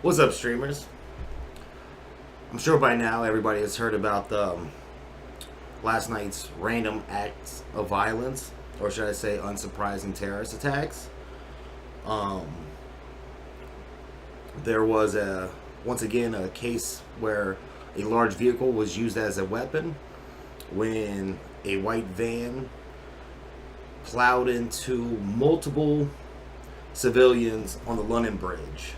What's up, streamers? I'm sure by now everybody has heard about the last night's random acts of violence, or should I say, unsurprising terrorist attacks. Um, there was once again a case where a large vehicle was used as a weapon when a white van plowed into multiple civilians on the London Bridge.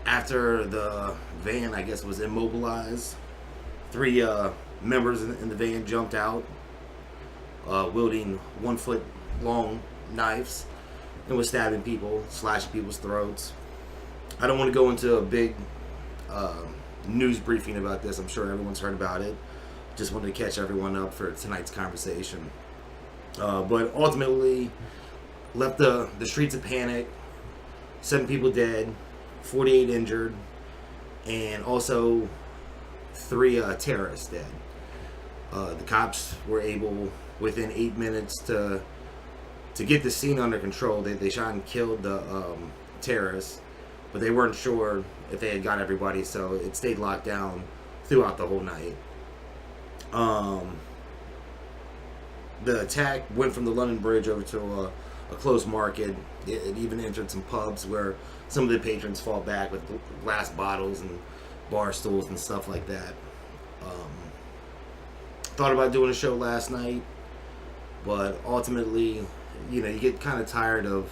After the van, I guess, was immobilized, three members in the van jumped out, wielding 1 foot long knives, and was stabbing people, slashing people's throats. I don't want to go into a big news briefing about this. I'm sure everyone's heard about it. Just wanted to catch everyone up for tonight's conversation. But ultimately, left the streets of panic. 7 people dead, 48 injured, and also 3 terrorists dead. The cops were able, within 8 minutes, to get the scene under control. They shot and killed the terrorists, but they weren't sure if they had got everybody, so it stayed locked down throughout the whole night. The attack went from the London Bridge over to a closed market. It even entered some pubs where some of the patrons fought back with glass bottles and bar stools and stuff like that. Thought about doing a show last night, but ultimately, you get kind of tired of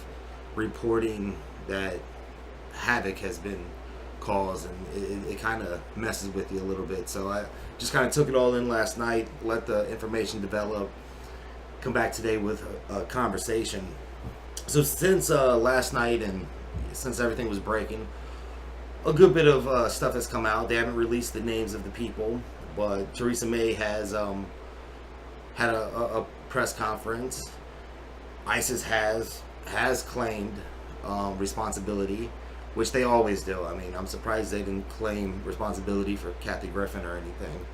reporting that havoc has been caused, and it kind of messes with you a little bit. So I just kind of took it all in last night, let the information develop, come back today with a conversation. So since last night and since everything was breaking, a good bit of stuff has come out. They haven't released the names of the people, but Theresa May has had a press conference. ISIS has claimed responsibility, which they always do. I mean, I'm surprised they didn't claim responsibility for Kathy Griffin or anything.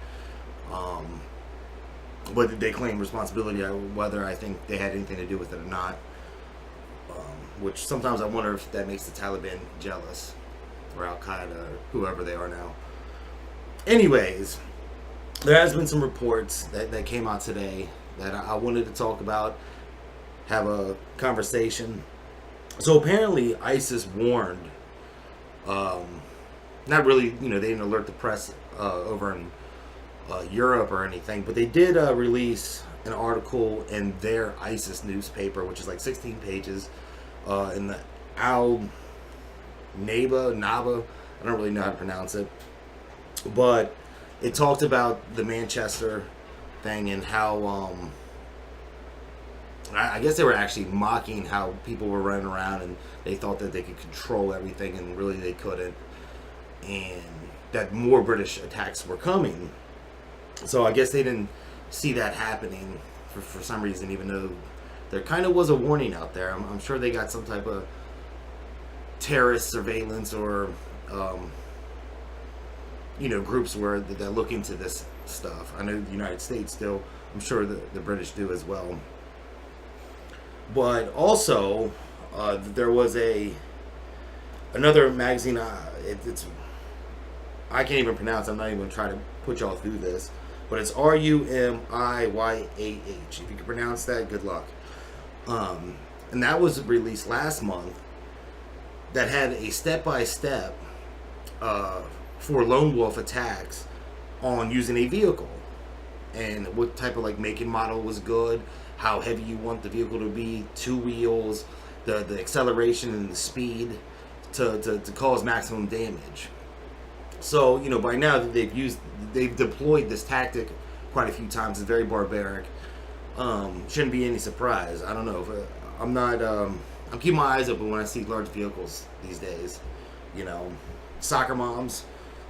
But they claim responsibility, whether I think they had anything to do with it or not. Which sometimes I wonder if that makes the Taliban jealous, or Al Qaeda, or whoever they are now. Anyways, there has been some reports that came out today that I wanted to talk about, have a conversation. So apparently ISIS warned, not really, they didn't alert the press over in Europe or anything, but they did release an article in their ISIS newspaper, which is like 16 pages, in the Naba, I don't really know how to pronounce it, but it talked about the Manchester thing and how I guess they were actually mocking how people were running around and they thought that they could control everything, and really they couldn't, and that more British attacks were coming. So I guess they didn't see that happening for some reason, even though there kind of was a warning out there. I'm sure they got some type of terrorist surveillance or groups where that look into this stuff. I know the United States do. I'm sure the British do as well. But also, there was another magazine. It's I can't even pronounce. I'm not even going to try to put y'all through this. But it's Rumiyyah. If you can pronounce that, good luck. And that was released last month. That had a step-by-step for lone wolf attacks on using a vehicle, and what type of make and model was good, how heavy you want the vehicle to be, 2 wheels, the acceleration and the speed to cause maximum damage. So by now they've deployed this tactic quite a few times. It's very barbaric. Shouldn't be any surprise. I don't know if I'm keeping my eyes open when I see large vehicles these days. Soccer moms,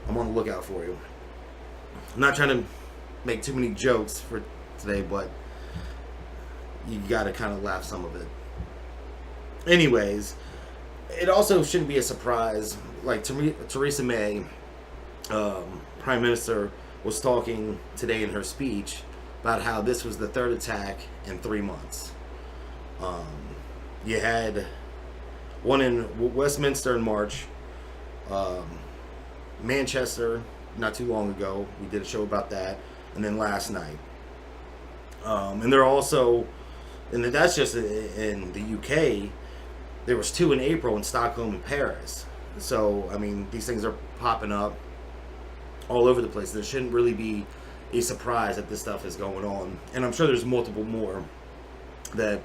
I'm on the lookout for you. I'm not trying to make too many jokes for today, but you gotta kind of laugh some of it. Anyways, it also shouldn't be a surprise. Like Theresa May, Prime Minister, was talking today in her speech about how this was the 3rd attack in 3 months. You had one in Westminster in March, um, Manchester not too long ago. We did a show about that, and then last night. And they're also, and that's just in the UK. There was 2 in April in Stockholm and Paris. So I mean, these things are popping up all over the place. There shouldn't really be a surprise that this stuff is going on, and I'm sure there's multiple more that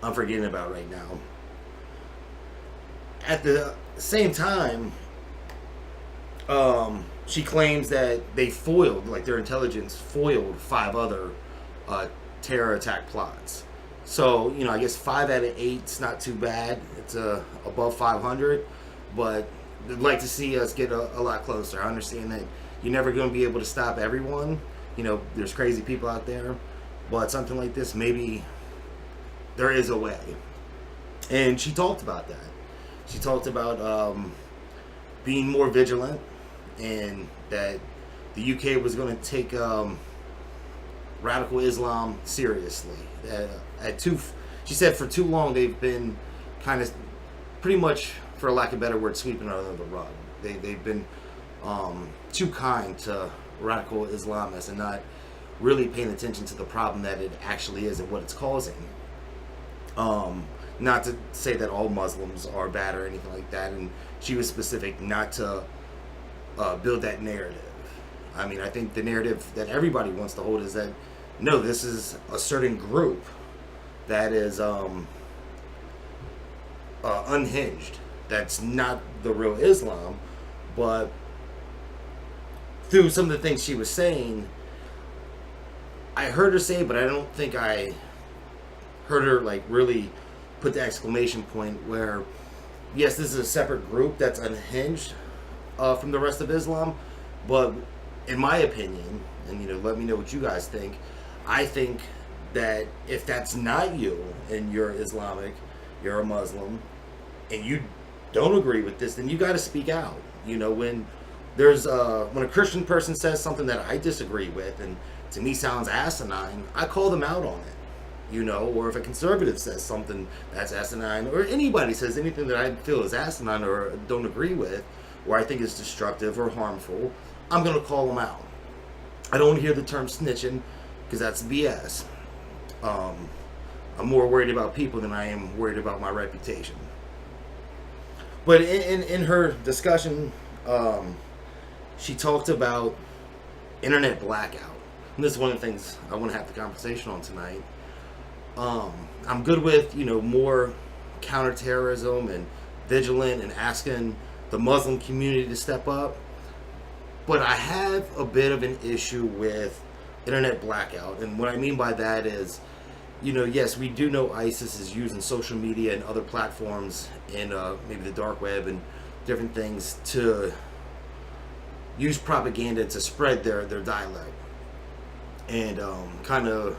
I'm forgetting about right now. At the same time, she claims that they foiled, like their intelligence foiled 5 other terror attack plots. So, you know, I guess 5 out of 8 is not too bad. It's above 500, but I'd like to see us get a lot closer. I understand that you're never going to be able to stop everyone. You know, there's crazy people out there, but something like this, maybe there is a way. And she talked about that. She talked about being more vigilant, and that the UK was going to take radical Islam seriously. She said for too long they've been kind of, pretty much, for lack of a better word, sweeping it under the rug. They've been too kind to radical Islamists and not really paying attention to the problem that it actually is and what it's causing. Not to say that all Muslims are bad or anything like that, and she was specific not to build that narrative. I mean, I think the narrative that everybody wants to hold is that, no, this is a certain group that is unhinged. That's not the real Islam, but through some of the things she was saying, I heard her say, but I don't think I heard her like really put the exclamation point where, yes, this is a separate group that's unhinged from the rest of Islam, but in my opinion, and you know, let me know what you guys think, I think that if that's not you and you're Islamic, you're a Muslim, and you don't agree with this, then you got to speak out. You know, when there's when a Christian person says something that I disagree with and to me sounds asinine, I call them out on it. You know, or if a conservative says something that's asinine, or anybody says anything that I feel is asinine or don't agree with, or I think is destructive or harmful, I'm going to call them out. I don't hear the term snitching, because that's BS. I'm more worried about people than I am worried about my reputation. But in her discussion, she talked about internet blackout. And this is one of the things I want to have the conversation on tonight. I'm good with, you know, more counterterrorism and vigilant and asking the Muslim community to step up. But I have a bit of an issue with internet blackout. And what I mean by that is, you know, yes, we do know ISIS is using social media and other platforms and maybe the dark web and different things to use propaganda to spread their dialect and kind of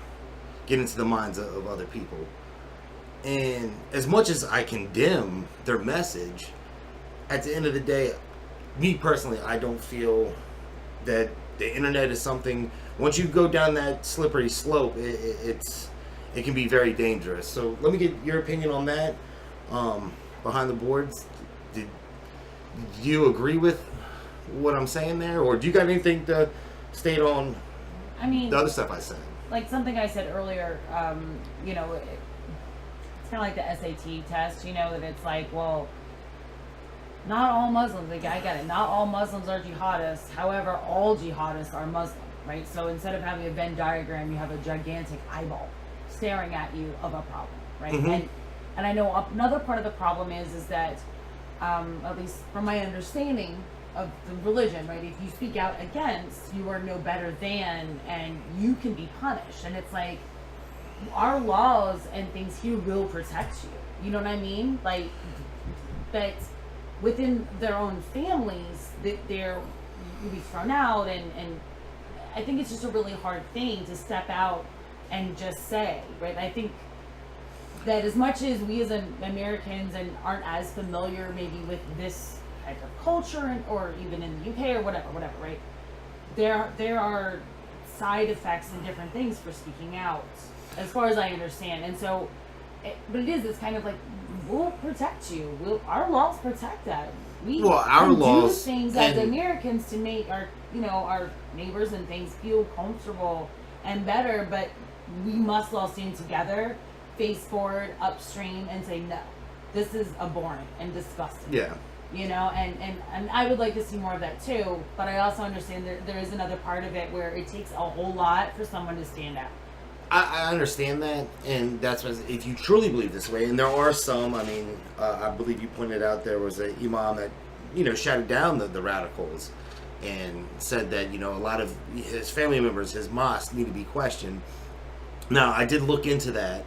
get into the minds of other people. And as much as I condemn their message, at the end of the day, me personally, I don't feel that the internet is something, once you go down that slippery slope, it can be very dangerous. So let me get your opinion on that. Behind the boards, do you agree with what I'm saying there? Or do you got anything to state on the other stuff I said? Like something I said earlier, you know, it's kind of like the SAT test, you know, that it's like, well, not all Muslims, like I get it, not all Muslims are jihadists, however, all jihadists are Muslim, right? So instead of having a Venn diagram, you have a gigantic eyeball staring at you of a problem, right? Mm-hmm. And I know another part of the problem is that, at least from my understanding of the religion, right, if you speak out against, you are no better than, and you can be punished. And it's like, our laws and things here will protect you. You know what I mean? Like, but within their own families, they're you'll be thrown out, and I think it's just a really hard thing to step out and just say, right? I think that as much as we as Americans and aren't as familiar maybe with this type of culture, or even in the UK or whatever, right? There are side effects and different things for speaking out, as far as I understand. And so, it's kind of like we'll protect you. Our laws protect that. We Well, our can laws do things as and- Americans to make our neighbors and things feel comfortable and better, but we must all stand together, face forward, upstream, and say no. This is abhorrent and disgusting. Yeah. And I would like to see more of that too, but I also understand there is another part of it where it takes a whole lot for someone to stand out. I understand that, and that's what, if you truly believe this way, and there are some, I believe you pointed out there was an imam that, shouted down the radicals and said that, a lot of his family members, his mosque, need to be questioned. Now, I did look into that,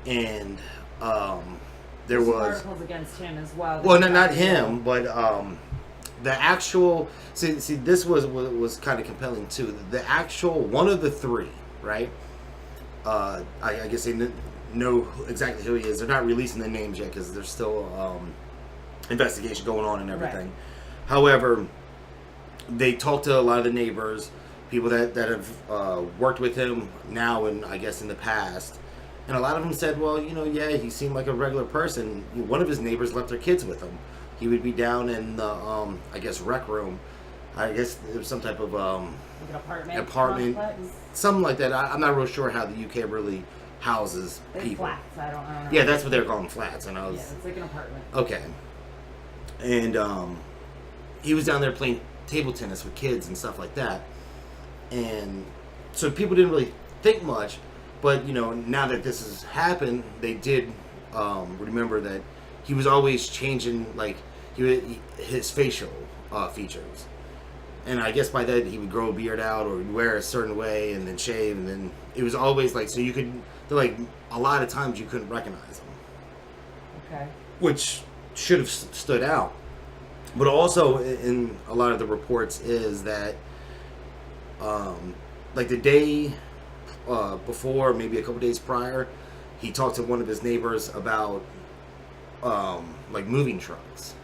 and there There's was... articles against him as well. Well, no, not him, but the actual... See, this was kind of compelling, too. The actual, one of the three, right? I guess they know exactly who he is. They're not releasing the names yet because there's still investigation going on and everything. Right. However, they talked to a lot of the neighbors, people that have worked with him now and I guess in the past. And a lot of them said, well, yeah, he seemed like a regular person. One of his neighbors left their kids with him. He would be down in the, I guess, rec room. I guess it was some type of... like an apartment complex? Something like that. I'm not real sure how the UK really houses people. Flats. I don't know. Yeah, that's what they're calling flats. And yeah, it's like an apartment. Okay. And he was down there playing table tennis with kids and stuff like that. And so people didn't really think much. But, now that this has happened, they did remember that he was always changing, like, his facial features. And I guess by that he would grow a beard out or wear a certain way and then shave, and then it was always like, so you could, like, a lot of times you couldn't recognize him. Okay. Which should have stood out. But also in a lot of the reports is that, like the day before, maybe a couple days prior, he talked to one of his neighbors about, like, moving trucks.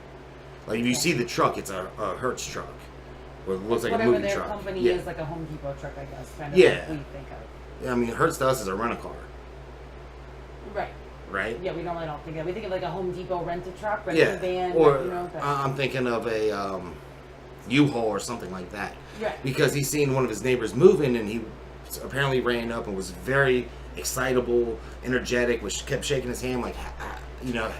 Like, if you see the truck, it's a Hertz truck. Or it looks like a moving truck. Whatever their company is, like a Home Depot truck, I guess. Kind of Yeah. like we think of. I mean, Hertz to us is a rent-a-car. Right. Right? Yeah, we normally don't think of it. We think of like a Home Depot rent-a-truck, van. Or But I'm thinking of a U-Haul or something like that. Right. Because he's seen one of his neighbors moving, and he apparently ran up and was very excitable, energetic, which kept shaking his hand like,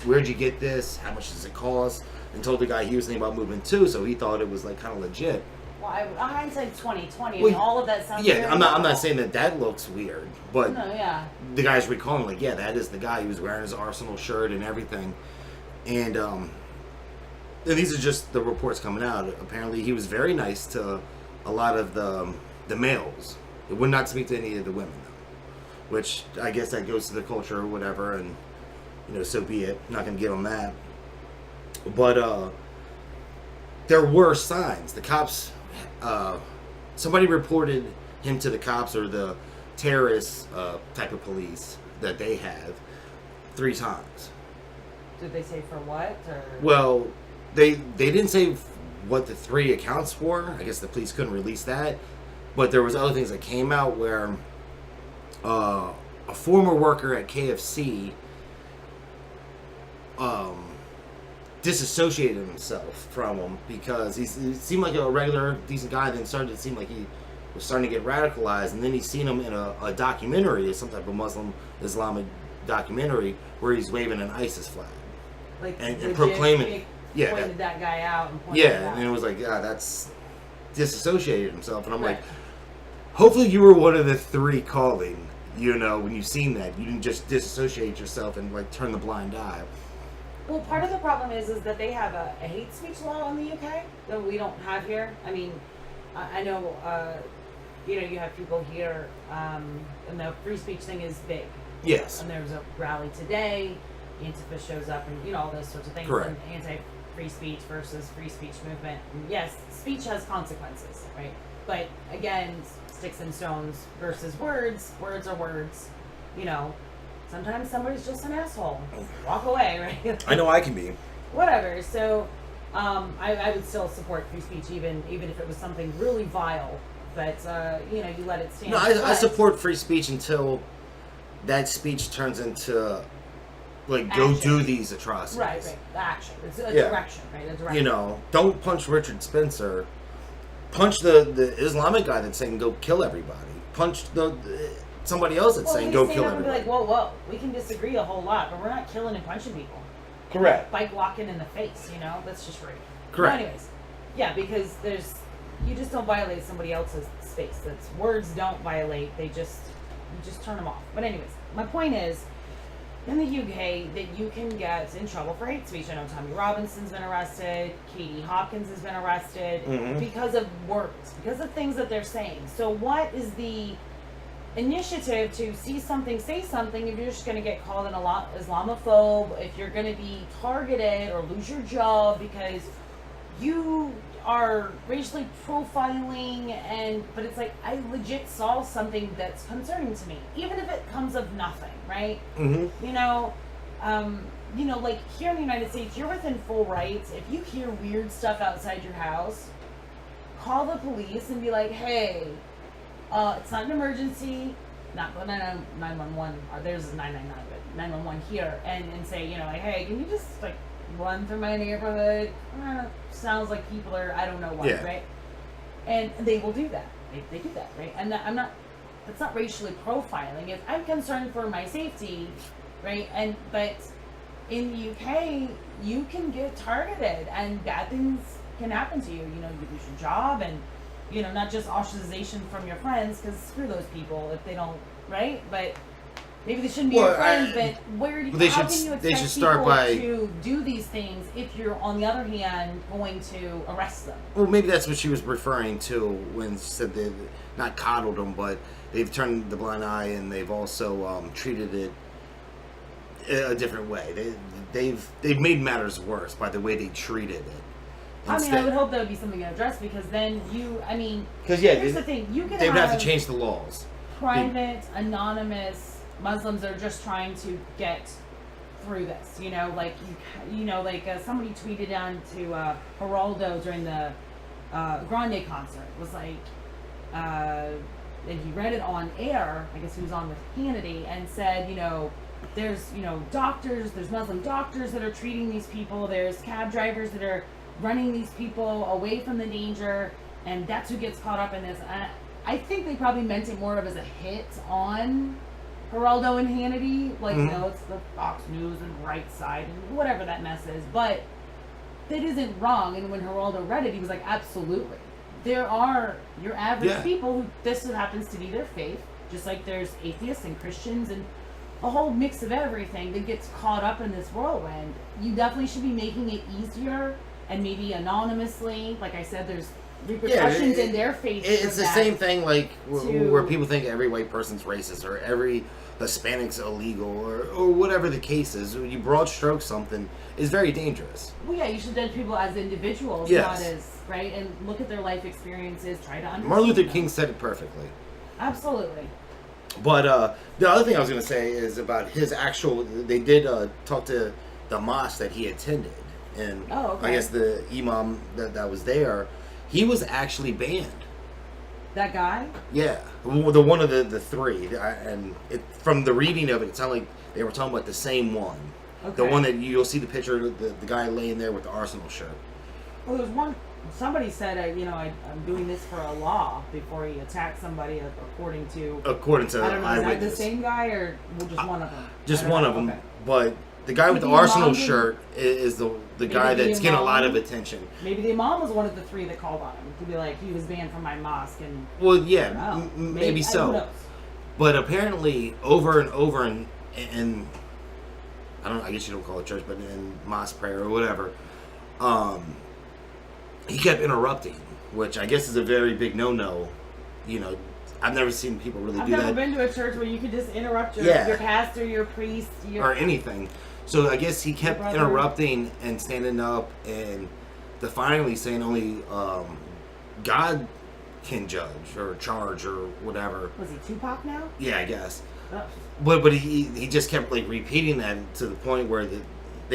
where'd you get this? How much does it cost? And told the guy he was thinking about moving too, so he thought it was like kind of legit. Well, hindsight 2020. Well, all of that sounds. Yeah, very I'm not normal. saying that looks weird, but No, yeah. the guy's recalling like, yeah, that is the guy. He was wearing his Arsenal shirt and everything, and these are just the reports coming out. Apparently, he was very nice to a lot of the males. It would not speak to any of the women, though, which I guess that goes to the culture or whatever, and so be it. I'm not going to give him that, but there were signs. The cops. Somebody reported him to the cops or the terrorist type of police that they have 3 times. Did they say for what? Or? Well, they didn't say what the 3 accounts were. I guess the police couldn't release that. But there was other things that came out where a former worker at KFC disassociated himself from him because he seemed like a regular, decent guy, then started to seem like he was starting to get radicalized, and then he's seen him in a documentary, some type of Muslim Islamic documentary, where he's waving an ISIS flag. Like, and proclaiming... Yeah, pointed that guy out and pointed it out. And it was like, that's disassociated himself, and I'm right. like, hopefully you were one of the 3 calling, when you've seen that. You didn't just disassociate yourself and, like, turn the blind eye. Well, part of the problem is that they have a hate speech law in the UK that we don't have here. I mean, I know, you have people here, and the free speech thing is big. Yes. And there was a rally today, Antifa shows up, and, all those sorts of things. Correct. And anti-free speech versus free speech movement. And yes, speech has consequences, right? But, again, sticks and stones versus words. Words are words, Sometimes somebody's just an asshole. Walk away, right? I know I can be. Whatever. So, I would still support free speech, even if it was something really vile. But you let it stand. No, I support free speech until that speech turns into like go Action. do these atrocities. Right. The action. It's a Yeah. direction, right? A direction. You know, don't punch Richard Spencer. Punch the Islamic guy that's saying go kill everybody. Punch somebody else that's saying go kill and be everybody. like, whoa, we can disagree a whole lot, but we're not killing and punching people. Correct. Bike locking in the face, you know? That's just rude. Correct. But anyways, yeah, because you just don't violate somebody else's space. That's words don't violate. You just turn them off. But anyways, my point is, in the UK, that you can get in trouble for hate speech. I know Tommy Robinson's been arrested, Katie Hopkins has been arrested because of words, because of things that they're saying. So what is the initiative to see something, say something, if you're just going to get called an Islamophobe, if you're going to be targeted or lose your job because you are racially profiling, but it's like, I legit saw something that's concerning to me, even if it comes of nothing, right? Mm-hmm. You know, like here in the United States, you're within full rights. If you hear weird stuff outside your house, call the police and be like, hey, it's not an emergency, not go 911, there's a 999, but 911 here, and say, you know, like, hey, can you just, like, run through my neighborhood? Sounds like people are, I don't know what, right? And they will do that. They do that, right? And that's not racially profiling. If I'm concerned for my safety, right? But in the UK, you can get targeted and bad things can happen to you. You know, you lose your job and, you know, not just ostracization from your friends, because screw those people if they don't, right? But maybe they shouldn't be your friends, but how can you expect people to do these things if you're, on the other hand, going to arrest them? Well, maybe that's what she was referring to when she said they've not coddled them, but they've turned the blind eye and they've also treated it a different way. They've made matters worse by the way they treated it. Instead. I mean, I would hope that would be something to address, because then because here's the thing, you can they would have to change the laws. Private, anonymous Muslims are just trying to get through this, you know, like somebody tweeted on to Geraldo during the Grande concert, was like, and he read it on air, I guess he was on with Hannity, and said, you know, there's, you know, doctors, there's Muslim doctors that are treating these people, there's cab drivers that are running these people away from the danger, and that's who gets caught up in this. I think they probably meant it more of as a hit on Geraldo and Hannity, like, you know, it's the Fox News and right side and whatever that mess is, but that isn't wrong. And when Geraldo read it, he was like, absolutely. There are your average people who this happens to be their faith, just like there's atheists and Christians and a whole mix of everything that gets caught up in this whirlwind. You definitely should be making it easier, and maybe anonymously, like I said, there's repercussions in their faith. It's the same thing, like where people think every white person's racist or every Hispanic's illegal or whatever the case is. When you broad stroke something, is very dangerous. Well, yeah, you should judge people as individuals, not as, right, and look at their life experiences, try to understand. Martin Luther King said it perfectly. Absolutely. But the other thing I was going to say is about his actual. They did talk to the mosque that he attended, and I guess the imam that was there, he was actually banned. That guy? Yeah, the one of the three, and from the reading of it, it sounded like they were talking about the same one. Okay. The one that you'll see the picture of the guy laying there with the Arsenal shirt. Well, there's one. Somebody said, I'm doing this for Allah before he attacked somebody, according to I don't know, is that the same guy or just one of them? Just one of them, but the guy with the Arsenal shirt is the guy that's getting a lot of attention. Maybe the imam was one of the three that called on him to be like, he was banned from my mosque, and maybe so. Who knows? But apparently, over and over, and I guess you don't call it church, but in mosque prayer or whatever, he kept interrupting, which I guess is a very big no-no. You know, I've never seen people really do that. I've never been to a church where you could just interrupt your pastor, your priest, or anything. So I guess he kept interrupting and standing up and defiantly saying only God can judge or charge or whatever. Was he Tupac now? Yeah, I guess. Oh. But he just kept like repeating that to the point where they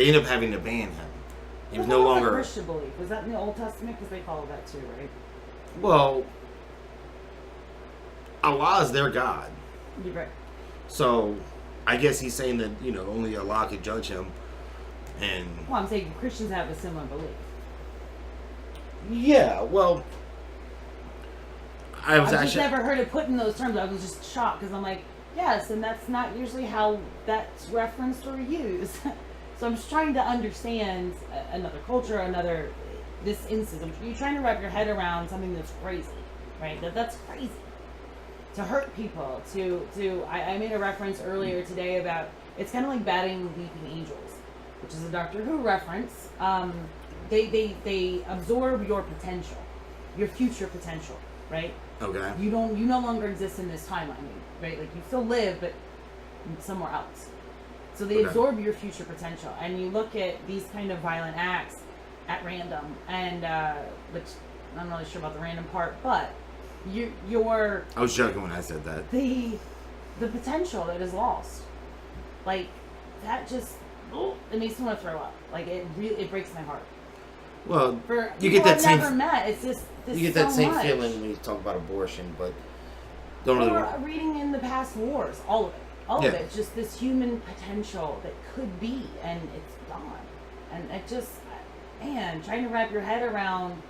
ended up having to ban him. He was no longer a Christian belief. Was that in the Old Testament? Because they follow that too, right? Well, Allah is their God. You're right. So I guess he's saying that, only Allah could judge him. And Well, I'm saying Christians have a similar belief. yeah, well, I've just never heard it put in those terms. I was just shocked because I'm like, yes, and that's not usually how that's referenced or used. So I'm just trying to understand another culture, this instance. You're trying to wrap your head around something that's crazy, right? That's crazy. To hurt people, I made a reference earlier today about, it's kind of like batting weeping angels, which is a Doctor Who reference. They absorb your potential, your future potential, right? Okay. You no longer exist in this timeline, right? Like you still live, but somewhere else. So they absorb your future potential, and you look at these kind of violent acts at random, and which I'm not really sure about the random part, but your I was joking when I said that. The potential that is lost, like that, just it makes me want to throw up. Like it breaks my heart. Well, For you get that same. Never met. It's just you get that same much. feeling when you talk about abortion, but don't Or really. reading in the past wars, all of it. All Yeah. of it, just this human potential that could be, and it's gone. And it just, man, trying to wrap your head around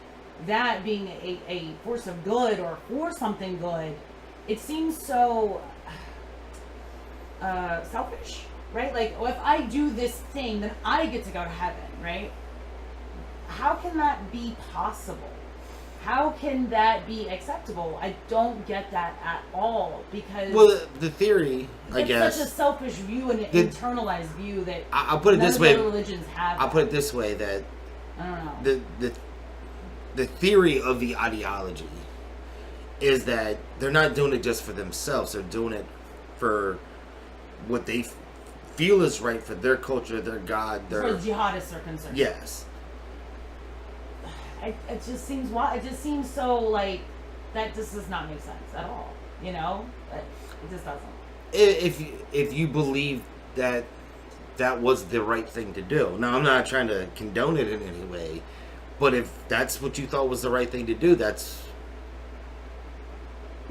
that being a force of good or for something good, it seems so selfish, right? Like, if I do this thing, then I get to go to heaven, right? How can that be possible? How can that be acceptable? I don't get that at all, because The theory, I guess, such a selfish view and an internalized view that I'll put it none this of way. the other religions have. I'll put it this way, that I don't know. the theory of the ideology is that they're not doing it just for themselves. They're doing it for what they feel is right for their culture, their God, As far as jihadists are concerned. Yes. It just seems wild. It just seems so like that. Just does not make sense at all. It just doesn't. If you believe that was the right thing to do. Now, I'm not trying to condone it in any way, but if that's what you thought was the right thing to do, that's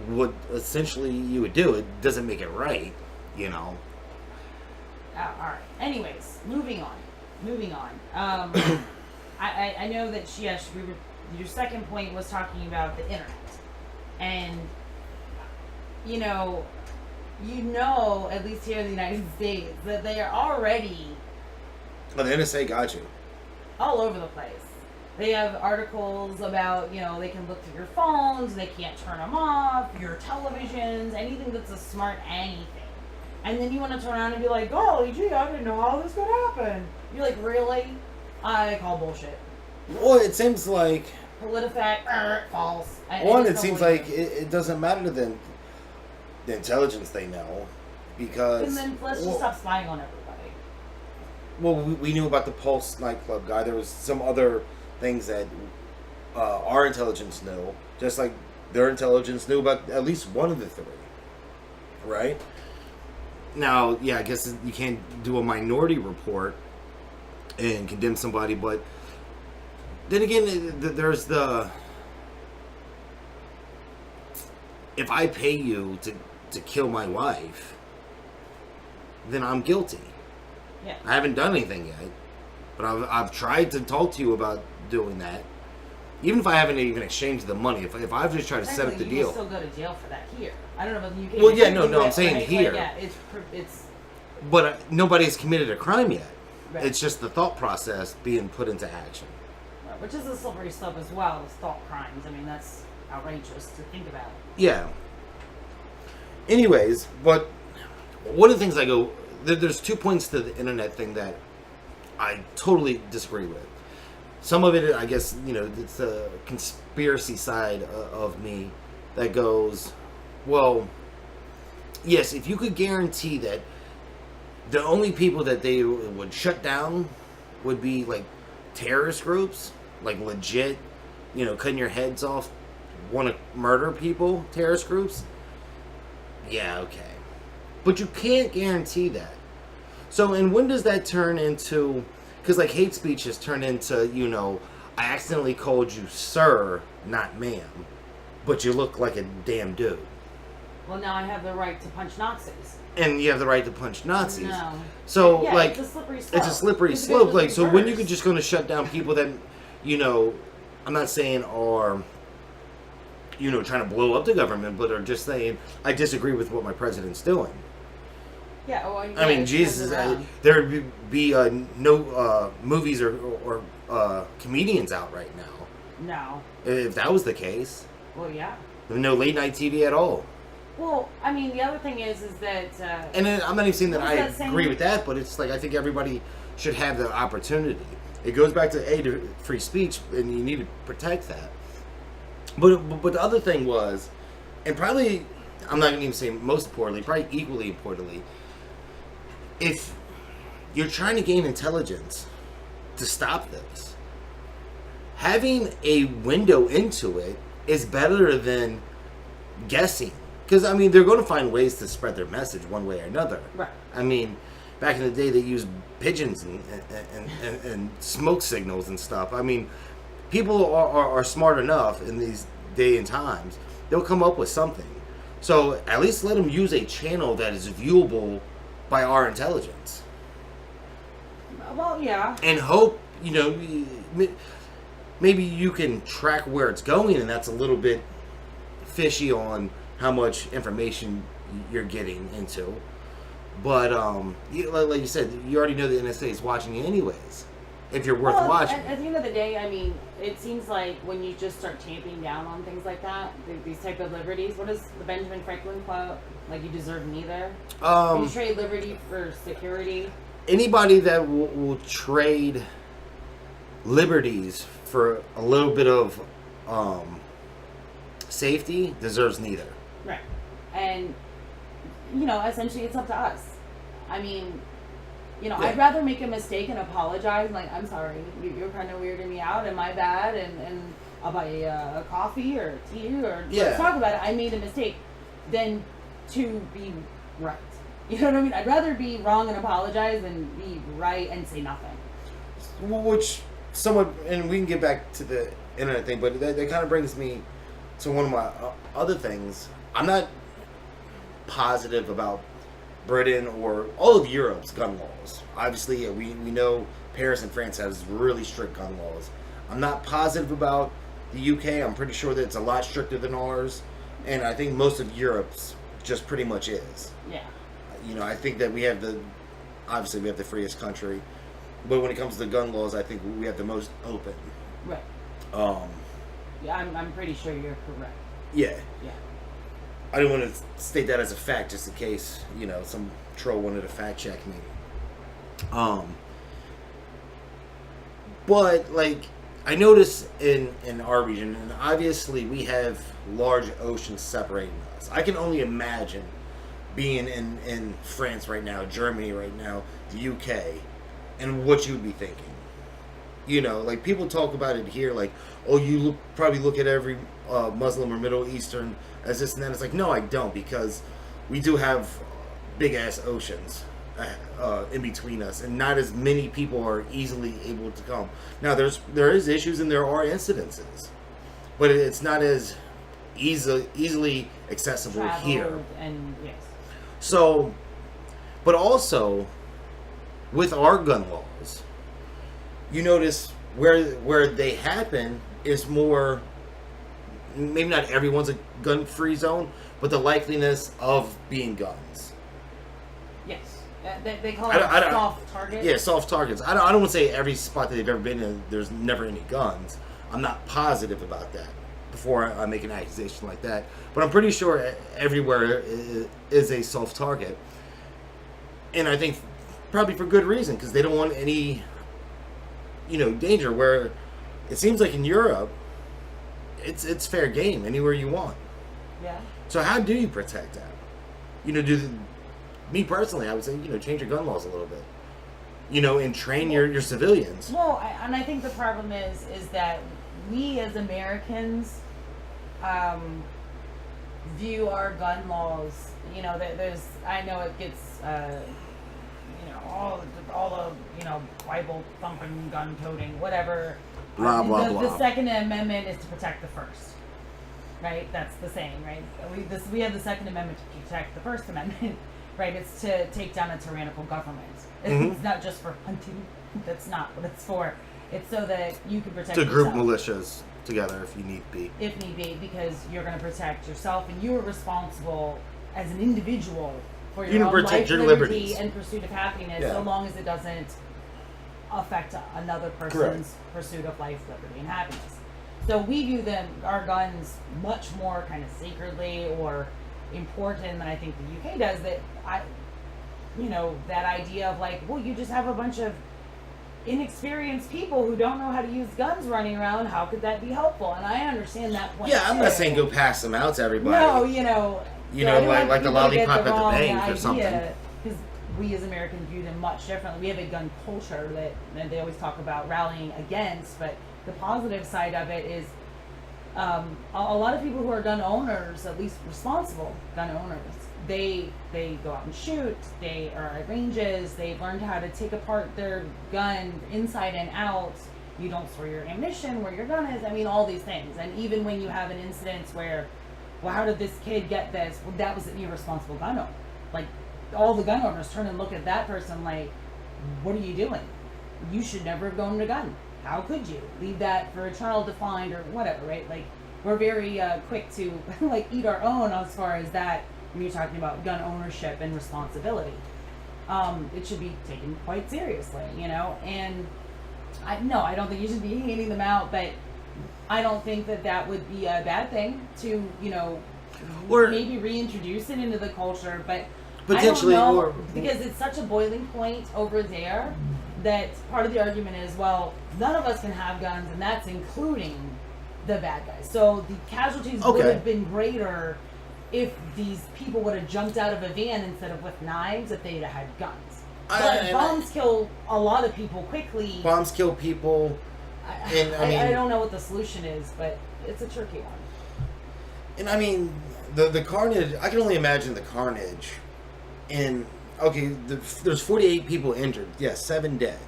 what essentially you would do. It doesn't make it right, All right. Anyways, moving on. I know that your second point was talking about the internet, and at least here in the United States, that they are already the NSA got you. all over the place. They have articles about, they can look through your phones, they can't turn them off, your televisions, anything that's a smart anything. And then you want to turn around and be like, golly gee, I didn't know how this could happen. You're like, really? I call bullshit. Well, it seems like PolitiFact, false. it seems like it doesn't matter to them, the intelligence they know, because... And then let's just stop spying on everybody. Well, we knew about the Pulse nightclub guy. There was some other things that our intelligence knew, just like their intelligence knew about at least one of the three, right? Now, yeah, I guess you can't do a minority report and condemn somebody, but then again, there's if I pay you to kill my wife, then I'm guilty. Yeah. I haven't done anything yet, but I've tried to talk to you about doing that. Even if I haven't even exchanged the money, if I've just tried to set up the you deal. can still go to jail for that here. I don't know if you can. Well, yeah, no, I'm saying right? here. Like, yeah, it's. But nobody's committed a crime yet. Right. It's just the thought process being put into action. Which is a slippery slope as well as thought crimes. I mean, that's outrageous to think about. Yeah. Anyways, but one of the things there's 2 points to the internet thing that I totally disagree with. Some of it, I guess, it's the conspiracy side of me that goes, well, yes, if you could guarantee that the only people that they would shut down would be like terrorist groups, like legit, cutting your heads off, want to murder people, terrorist groups, yeah, okay. But you can't guarantee that. So, and when does that turn into, because like hate speech has turned into, I accidentally called you sir, not ma'am, but you look like a damn dude. Well, now I have the right to punch Nazis. and you have the right to punch Nazis. No. So Yeah, like it's a slippery slope. it's a slippery It's slope. vicious Like so, when you reverse. could just going to shut down people that, I'm not saying are, trying to blow up the government, but are just saying I disagree with what my president's doing. Yeah, well, I mean, Jesus, there would be no movies or comedians out right now. No. If that was the case, Well, yeah. no late night TV at all. Well, I mean, the other thing is that. And then, I'm not even saying that What I was that agree saying? with that, but it's like I think everybody should have the opportunity. It goes back to free speech, and you need to protect that. But the other thing was, and probably I'm not going to even say most importantly, probably equally importantly, if you're trying to gain intelligence to stop this, having a window into it is better than guessing. Because, I mean, they're going to find ways to spread their message one way or another. Right. I mean, back in the day, they used pigeons and smoke signals and stuff. I mean, people are smart enough in these day and times. They'll come up with something. So, at least let them use a channel that is viewable by our intelligence. Well, yeah. And hope, maybe you can track where it's going, and that's a little bit fishy on how much information you're getting into. But like you said, you already know the NSA is watching you anyways. If you're worth watching. At the end of the day, I mean, it seems like when you just start tamping down on things like that, these type of liberties. What is the Benjamin Franklin quote? Like, you deserve neither. You trade liberty for security. Anybody that will trade liberties for a little bit of safety deserves neither. Right. And, essentially it's up to us. I mean, Yeah. I'd rather make a mistake and apologize. Like, I'm sorry, you're kind of weirding me out, and my bad, and I'll buy you a coffee or tea, or let's talk about it. I made a mistake, than to be right. You know what I mean? I'd rather be wrong and apologize than be right and say nothing. Which somewhat, and we can get back to the internet thing, but that kind of brings me to one of my other things. I'm not positive about Britain or all of Europe's gun laws. Obviously, we know Paris and France has really strict gun laws. I'm not positive about the UK. I'm pretty sure that it's a lot stricter than ours, and I think most of Europe's just pretty much is. Yeah. I think that we have the freest country, but when it comes to gun laws, I think we have the most open. Right. Yeah, I'm pretty sure you're correct. Yeah. Yeah. I didn't want to state that as a fact, just in case some troll wanted to fact check me. But like I notice in our region, and obviously we have large oceans separating us. I can only imagine being in France right now, Germany right now, the UK, and what you'd be thinking. Like people talk about it here, like, oh, you probably look at every Muslim or Middle Eastern as this and that. It's like, no, I don't, because we do have big ass oceans in between us, and not as many people are easily able to come. Now, there is issues and there are incidences, but it's not as easily accessible Traveled here. And yes. So, but also with our gun laws, you notice where they happen is more, maybe not everyone's a gun-free zone, but the likeliness of being guns. Yes. They call it soft targets. Yeah, soft targets. I don't want to say every spot that they've ever been in, there's never any guns. I'm not positive about that before I make an accusation like that. But I'm pretty sure everywhere is a soft target. And I think probably for good reason, because they don't want any danger, where it seems like in Europe it's fair game anywhere you want. Yeah. So how do you protect that? Me personally, I would say, change your gun laws a little bit. And train your civilians. Well, I think the problem is that we as Americans view our gun laws. There's, I know it gets all the Bible thumping, gun toting, whatever. Blah blah the blah. Second Amendment is to protect the First, right? That's the saying, right? We have the Second Amendment to protect the First Amendment, right? It's to take down a tyrannical government. Mhm. It's not just for hunting. That's not what it's for. It's so that you can protect To group yourself. militias together if you need be. If need be, because you're going to protect yourself, and you are responsible as an individual for your You own protect life, your liberty, liberties. and pursuit of happiness, Yeah. so long as it doesn't affect another person's pursuit of life, liberty, and happiness. So we view our guns, much more kind of sacredly or important than I think the UK does. That idea of like, well, you just have a bunch of inexperienced people who don't know how to use guns running around. How could that be helpful? And I understand that point. Yeah, I'm not too. saying go pass them out to everybody. No, You I know, don't want like the people to get lollipop at the wrong bank or something. idea, because we as Americans view them much differently. We have a gun culture that they always talk about rallying against, but the positive side of it is a lot of people who are gun owners, at least responsible gun owners, they go out and shoot, they are at ranges, they've learned how to take apart their gun inside and out. You don't store your ammunition where your gun is. I mean, all these things. And even when you have an incident where, well, how did this kid get this? Well, that was an irresponsible gun owner. Like, all the gun owners turn and look at that person like, what are you doing? You should never have owned a gun. How could you leave that for a child to find or whatever, right? Like, we're very quick to like eat our own as far as that when you're talking about gun ownership and responsibility. It should be taken quite seriously, and I don't think you should be handing them out, but I don't think that would be a bad thing to, Or- maybe reintroduce it into the culture, but Potentially, I don't know, or- because it's such a boiling point over there that part of the argument is, well, none of us can have guns, and that's including the bad guys. So the casualties would Okay. have been greater if these people would have jumped out of a van instead of with knives if they'd have had guns. But bombs kill a lot of people quickly. Bombs kill people. And I don't know what the solution is, but it's a tricky one. And I mean, the carnage, I can only imagine the carnage. And, okay, there's 48 people injured. Yes, 7 dead.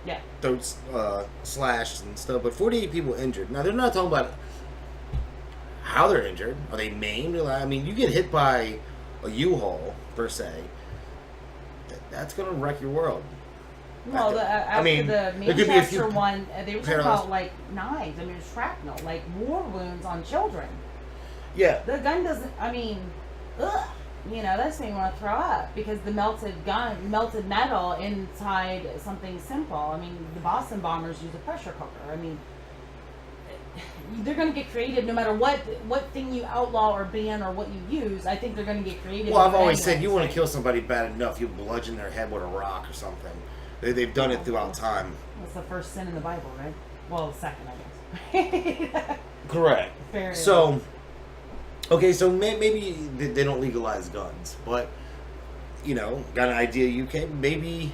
Yeah. Those slashed and stuff, but 48 people injured. Now, they're not talking about how they're injured. Are they maimed? I mean, you get hit by a U-Haul, per se. That's going to wreck your world. Well, after the there could be a Manchester few one, they were talking parallels. about like knives. I mean, shrapnel, like war wounds on children. Yeah. The gun doesn't. I mean, ugh. That's what you want to throw up because the melted metal inside something simple. I mean, the Boston bombers use a pressure cooker. I mean, they're going to get creative no matter what thing you outlaw or ban or what you use. I think they're going to get creative. Well, I've always said you want to kill somebody bad enough, you bludgeon their head with a rock or something. They've done it throughout time. That's the first sin in the Bible, right? Well, the second, I guess. Correct. Fair enough. So, okay, so maybe they don't legalize guns, but got an idea, UK, maybe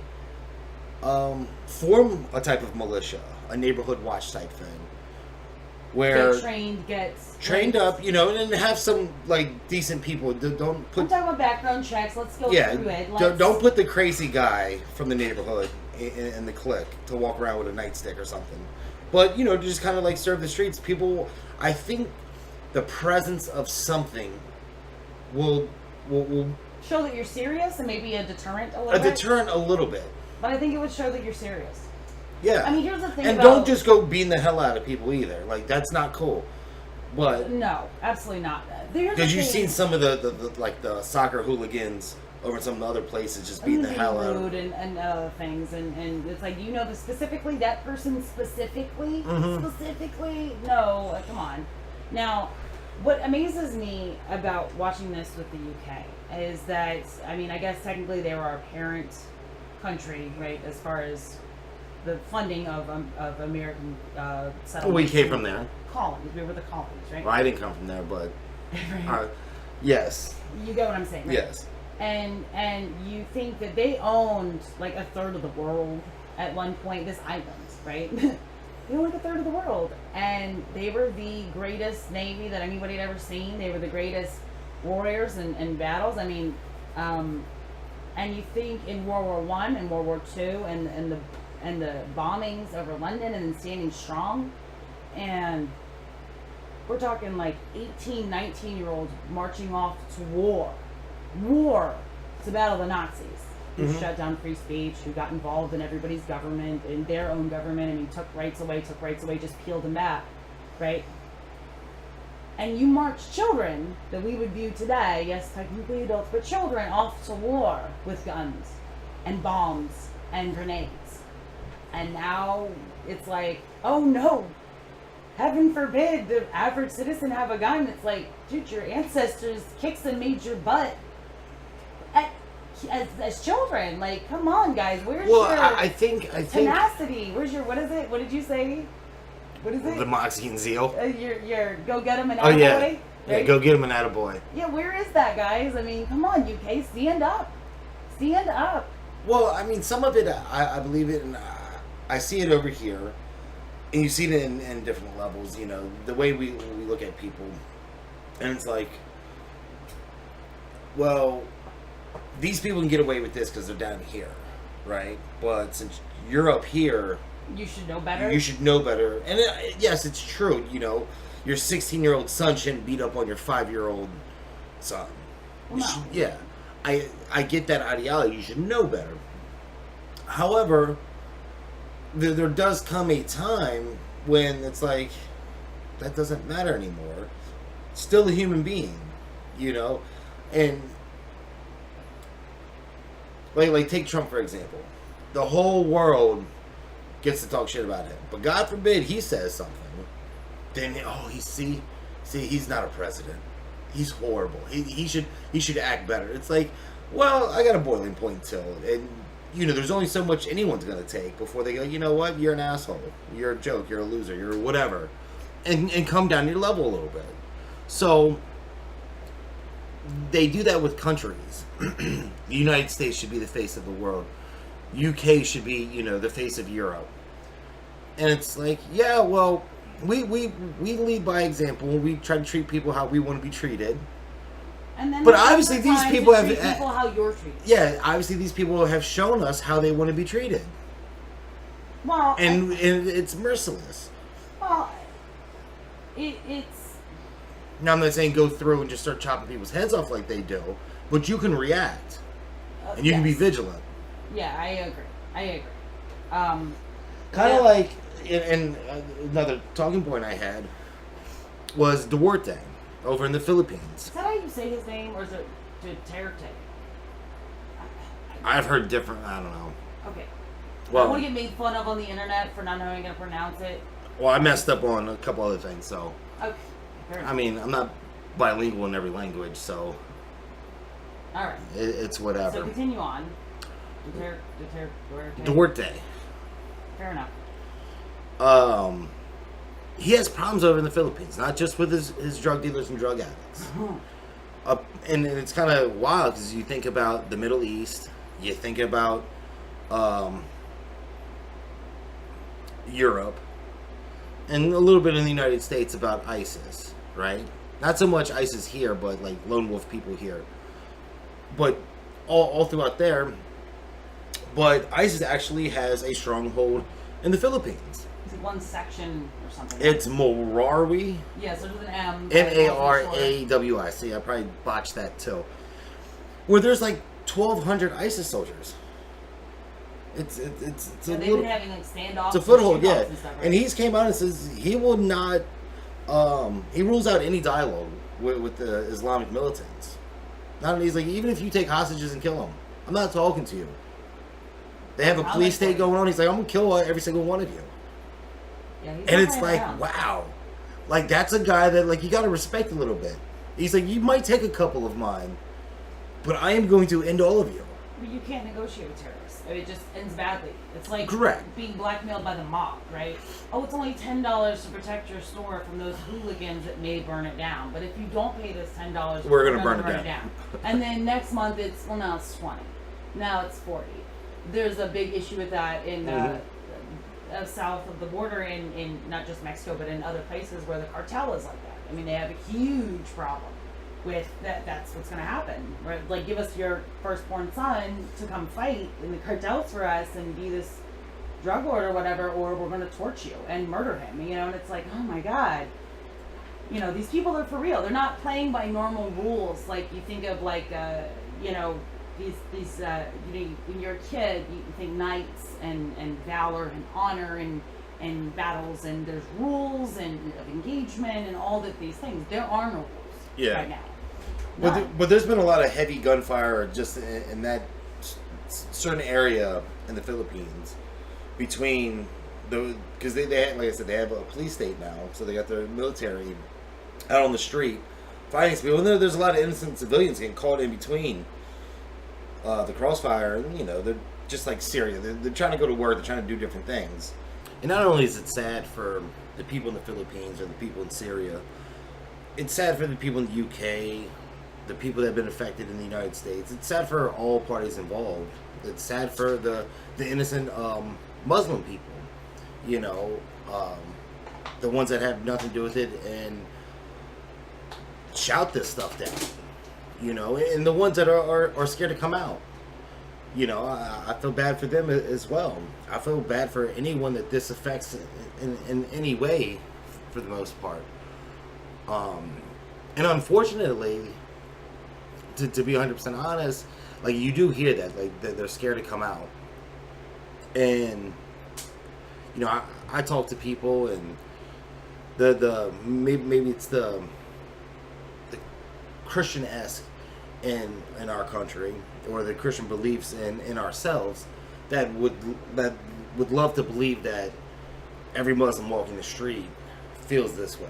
form a type of militia, a neighborhood watch type thing, where get trained up, and have some like decent people. Don't I'm put talking about background checks. Let's go yeah, through it. don't put the crazy guy from the neighborhood in the clique to walk around with a nightstick or something. But just kind of like serve the streets. People, I think, the presence of something will show that you're serious and maybe a deterrent a little a bit. deterrent a little bit. But I think it would show that you're serious. Yeah. I mean, here's the thing and about... don't just go beating the hell out of people either. Like, that's not cool. But no, absolutely not. because you've seen some of the soccer hooligans over in some of the other places just beating the hell out of rude and other things, and it's like, specifically that person specifically? No, come on. Now, what amazes me about watching this with the UK is that, I mean, I guess technically they were our parent country, right, as far as the funding of American settlements. Well, we came from there. Colonies. We were the colonies, right? Well, I didn't come from there, but yes. You get what I'm saying, right? Yes. And you think that they owned like a third of the world at one point, this island, right? They owned like a third of the world. And they were the greatest navy that anybody had ever seen. They were the greatest warriors in battles. I mean, and you think in World War I and World War II and the bombings over London and then standing strong, and we're talking like 18, 19-year-olds marching off to war to battle the Nazis, who Mhm. shut down free speech, who got involved in everybody's government, in their own government, and he took rights away, just peeled them back, right? And you march children that we would view today, yes, technically adults, but children off to war with guns and bombs and grenades. And now it's like, oh no, heaven forbid the average citizen have a gun. It's like, dude, your ancestors kicked and made your butt as children. Like, come on, guys. Where's Well, your I think tenacity? Where's your, what is it? What did you say? What is it? the moxie and zeal. Your go get him and Oh yeah, attaboy, yeah. right? Go get him an attaboy. Yeah, where is that, guys? I mean, come on, UK, stand up. Stand up. Well, I mean, some of it I believe it, and I see it over here, and you see it in different levels. You know, the way we look at people, and it's like, well, these people can get away with this because they're down here, right? But since you're up here, You should know better. you should know better. And yes, it's true. You know, your 16-year-old son shouldn't beat up on your 5-year-old son. Well, You no. should- yeah, I get that ideology. You should know better. However, there does come a time when it's like that doesn't matter anymore. Still a human being, you know, and like take Trump for example. The whole world gets to talk shit about him, but God forbid he says something, then he's not a president. He's horrible. He should act better. It's like, well, I got a boiling point too, and you know, there's only so much anyone's gonna take before they go, you know what, you're an asshole, you're a joke, you're a loser, you're whatever, and come down your level a little bit. So they do that with countries. The United States should be the face of the world. UK should be, you know, the face of Europe. And it's like, yeah, well, we lead by example. We try to treat people how we want to be treated. And then But there's obviously other these times people to have- treat people how you're treated. Yeah, obviously these people have shown us how they want to be treated. Well, And it's merciless. it's Now, I'm not saying go through and just start chopping people's heads off like they do, but you can react. And you can be yes. vigilant. Yeah, I agree. Kind Yeah. of like, and another talking point I had was Duarte over in the Philippines. Is that how you say his name, or is it Duterte? I've heard different, I don't know. Okay. I Well, want to get made fun of on the internet for not knowing how to pronounce it. I messed up on a couple other things, so. Okay. Fair enough. I mean, I'm not bilingual in every language, so All right. it's So whatever. continue on. Duterte. Duarte. Fair enough. He has problems over in the Philippines, not just with his drug dealers and drug addicts. And it's kind of wild because you think about the Middle East, you think about Europe, and a little bit in the United States about ISIS, right? Not so much ISIS here, but like lone wolf people here. But all throughout there. But ISIS actually has a stronghold in the Philippines. Is it one section or something? It's Marawi. Yeah, so there's an M. Marawi. See, I probably botched that too. Where there's like 1,200 ISIS soldiers. It's a They've little, been having like standoffs. it's a foothold, yeah. And, stuff, right? And he's came out and says he will not. He rules out any dialogue with the Islamic militants. Not he's like, even if you take hostages and kill them, I'm not talking to you. They have a I'll police let state you. going on. He's like, I'm gonna kill every single one of you. Yeah, he's And not it's playing like, around. wow. Like, that's a guy that, like, you gotta respect a little bit. He's like, you might take a couple of mine, but I am going to end all of you. But you can't negotiate with terrorists. I mean, it just ends badly. It's like Correct. being blackmailed by the mob, right? Oh, it's only $10 to protect your store from those hooligans that may burn it down. But if you don't pay this $10, We're gonna burn it down. And then next month now it's 20. Now it's 40. There's a big issue with that in south of the border in not just Mexico, but in other places where the cartel is like that. I mean, they have a huge problem with that. That's what's going to happen. Right? Like, give us your firstborn son to come fight in the cartels for us and be this drug lord or whatever, or we're going to torch you and murder him. You know, and it's like, oh my God. You know, these people are for real. They're not playing by normal rules like you think of, like, you know, these when you're a kid, you think knights and valor and honor and battles, and there's rules and of engagement and all these things. There are no rules right now. But there's been a lot of heavy gunfire just in that certain area in the Philippines between because they had, like I said, they have a police state now, so they got their military out on the street fighting people. And there's a lot of innocent civilians getting caught in between the crossfire, and they're just like Syria. They're trying to go to work. They're trying to do different things. And not only is it sad for the people in the Philippines or the people in Syria, it's sad for the people in the UK, the people that have been affected in the United States. It's sad for all parties involved. It's sad for the innocent Muslim people, the ones that have nothing to do with it and shout this stuff down, and the ones that are scared to come out. I feel bad for them as well. I feel bad for anyone that this affects in any way, for the most part. And unfortunately, to be 100% honest, like, you do hear that, like, that they're scared to come out. And I talk to people, and maybe it's the Christian-esque in our country, or the Christian beliefs in ourselves, that would love to believe that every Muslim walking the street feels this way,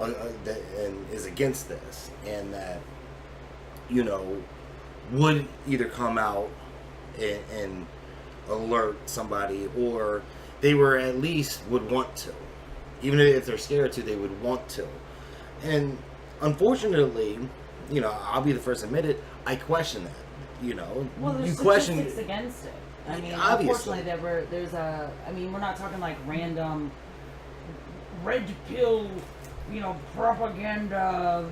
and is against this, and that would either come out and alert somebody, or they were at least would want to, even if they're scared to, they would want to. And unfortunately, I'll be the first to admit it, I question that. Well, there's statistics against it. I mean, obviously, unfortunately, we're not talking like random red pill, propaganda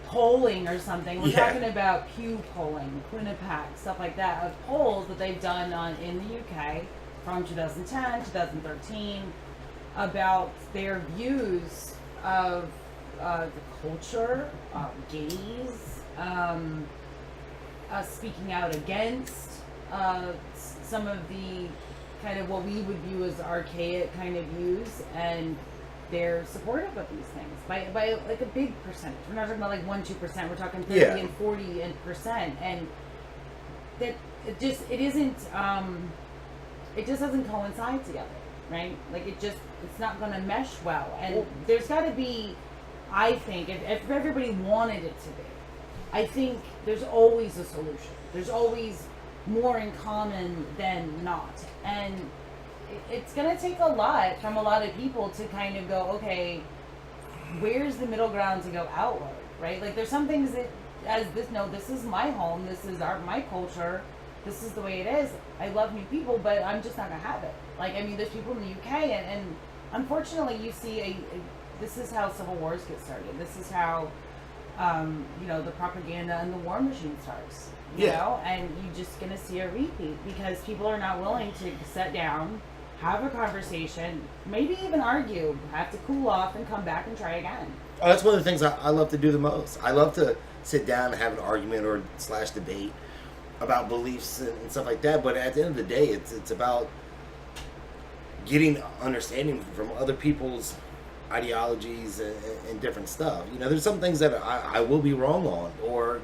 polling or something. We're talking about Pew polling, Quinnipiac, stuff like that, of polls that they've done in the UK from 2010, 2013, about their views of the culture, gays, speaking out against some of the kind of what we would view as archaic kind of views, and they're supportive of these things by like a big percentage. We're not talking about like 1-2%. We're talking 30 and 40%, and that it just doesn't coincide together, right? Like it's not going to mesh well, and there's got to be, I think, if everybody wanted it to be, I think there's always a solution. There's always more in common than not, and it's going to take a lot from a lot of people to kind of go, okay, where's the middle ground to go outward, right? Like, there's some things that, this is my home, this is my culture, this is the way it is. I love new people, but I'm just not going to have it. Like, there's people in the UK, and unfortunately, you see this is how civil wars get started. This is how, the propaganda and the war machine starts. You know, and you're just going to see a repeat because people are not willing to sit down, have a conversation, maybe even argue, have to cool off and come back and try again. Oh, that's one of the things I love to do the most. I love to sit down and have an argument or / debate about beliefs and stuff like that. But at the end of the day, it's about getting understanding from other people's ideologies and different stuff. There's some things that I will be wrong on, or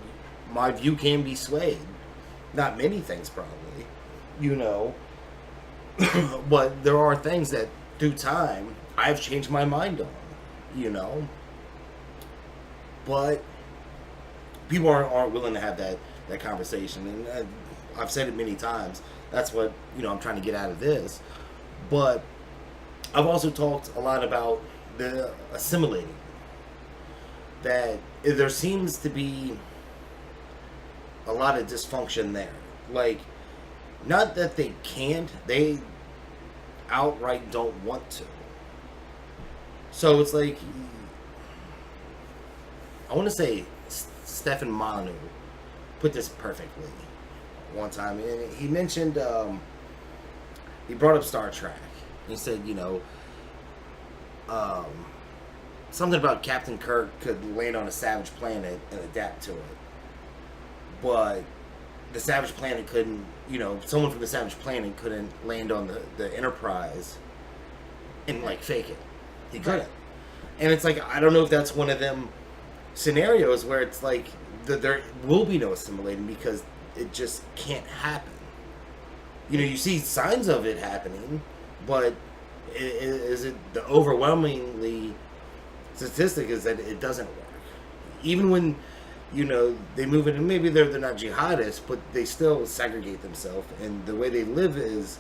my view can be swayed. Not many things, probably. But there are things that, through time, I've changed my mind on. But people aren't willing to have that conversation. And I've said it many times. That's what, I'm trying to get out of this. But I've also talked a lot about the assimilating. That there seems to be a lot of dysfunction there. Like, not that they can't, they outright don't want to. So it's like, I want to say Stefan Manu put this perfectly one time. And he mentioned, he brought up Star Trek. He said, something about Captain Kirk could land on a savage planet and adapt to it. But the Savage Planet couldn't, someone from the Savage Planet couldn't land on the Enterprise and like fake it. He couldn't. And it's like, I don't know if that's one of them scenarios where it's like there will be no assimilating because it just can't happen. You see signs of it happening, but is it the overwhelmingly statistic is that it doesn't work. Even when they move in, and maybe they're not jihadists, but they still segregate themselves, and the way they live is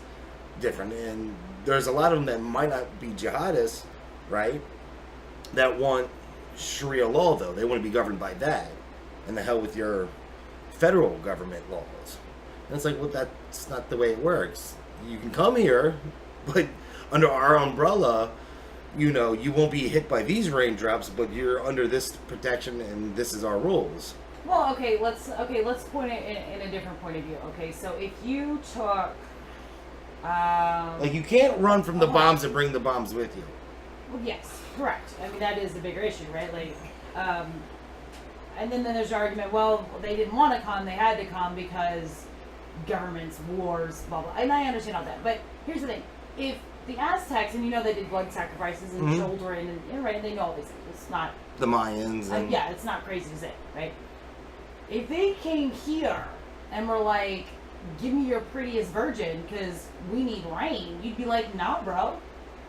different. And there's a lot of them that might not be jihadists, right? That want Sharia law, though. They want to be governed by that, and the hell with your federal government laws. And it's like, well, that's not the way it works. You can come here, but under our umbrella, you won't be hit by these raindrops, but you're under this protection, and this is our rules. Well, let's point it in a different point of view. Okay, so if you took, you can't run from the bombs and bring the bombs with you. Well, yes, correct. I mean, that is the bigger issue, right? Like, and then there's the argument. Well, they didn't want to come; they had to come because governments, wars, blah blah. And I understand all that, but here's the thing: if the Aztecs, and they did blood sacrifices and children, and right, and they know all these things. It's not the Mayans. And it's not crazy to say, right? If they came here and were like, "Give me your prettiest virgin, because we need rain," you'd be like, "Nah, bro.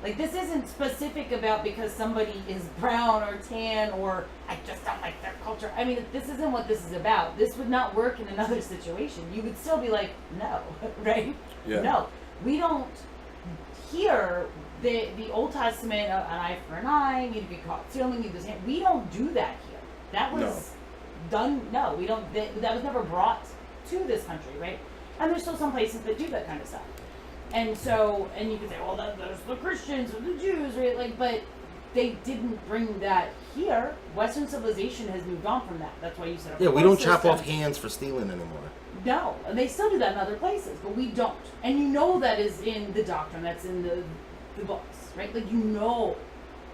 Like, this isn't specific about because somebody is brown or tan or I just don't like their culture." I mean, this isn't what this is about. This would not work in another situation. You would still be like, "No," right? Yeah. No, we don't. Here, the Old Testament, an eye for an eye, you get caught stealing, you do this. We don't do that here. That was done. No, we don't. That was never brought to this country, right? And there's still some places that do that kind of stuff. And so, and you could say, well, there's the Christians or the Jews, right? Like, but they didn't bring that here. Western civilization has moved on from that. That's why you set up. Yeah, we don't chop off hands for stealing anymore. No, and they still do that in other places, but we don't. And that is in the doctrine, that's in the books, right? Like,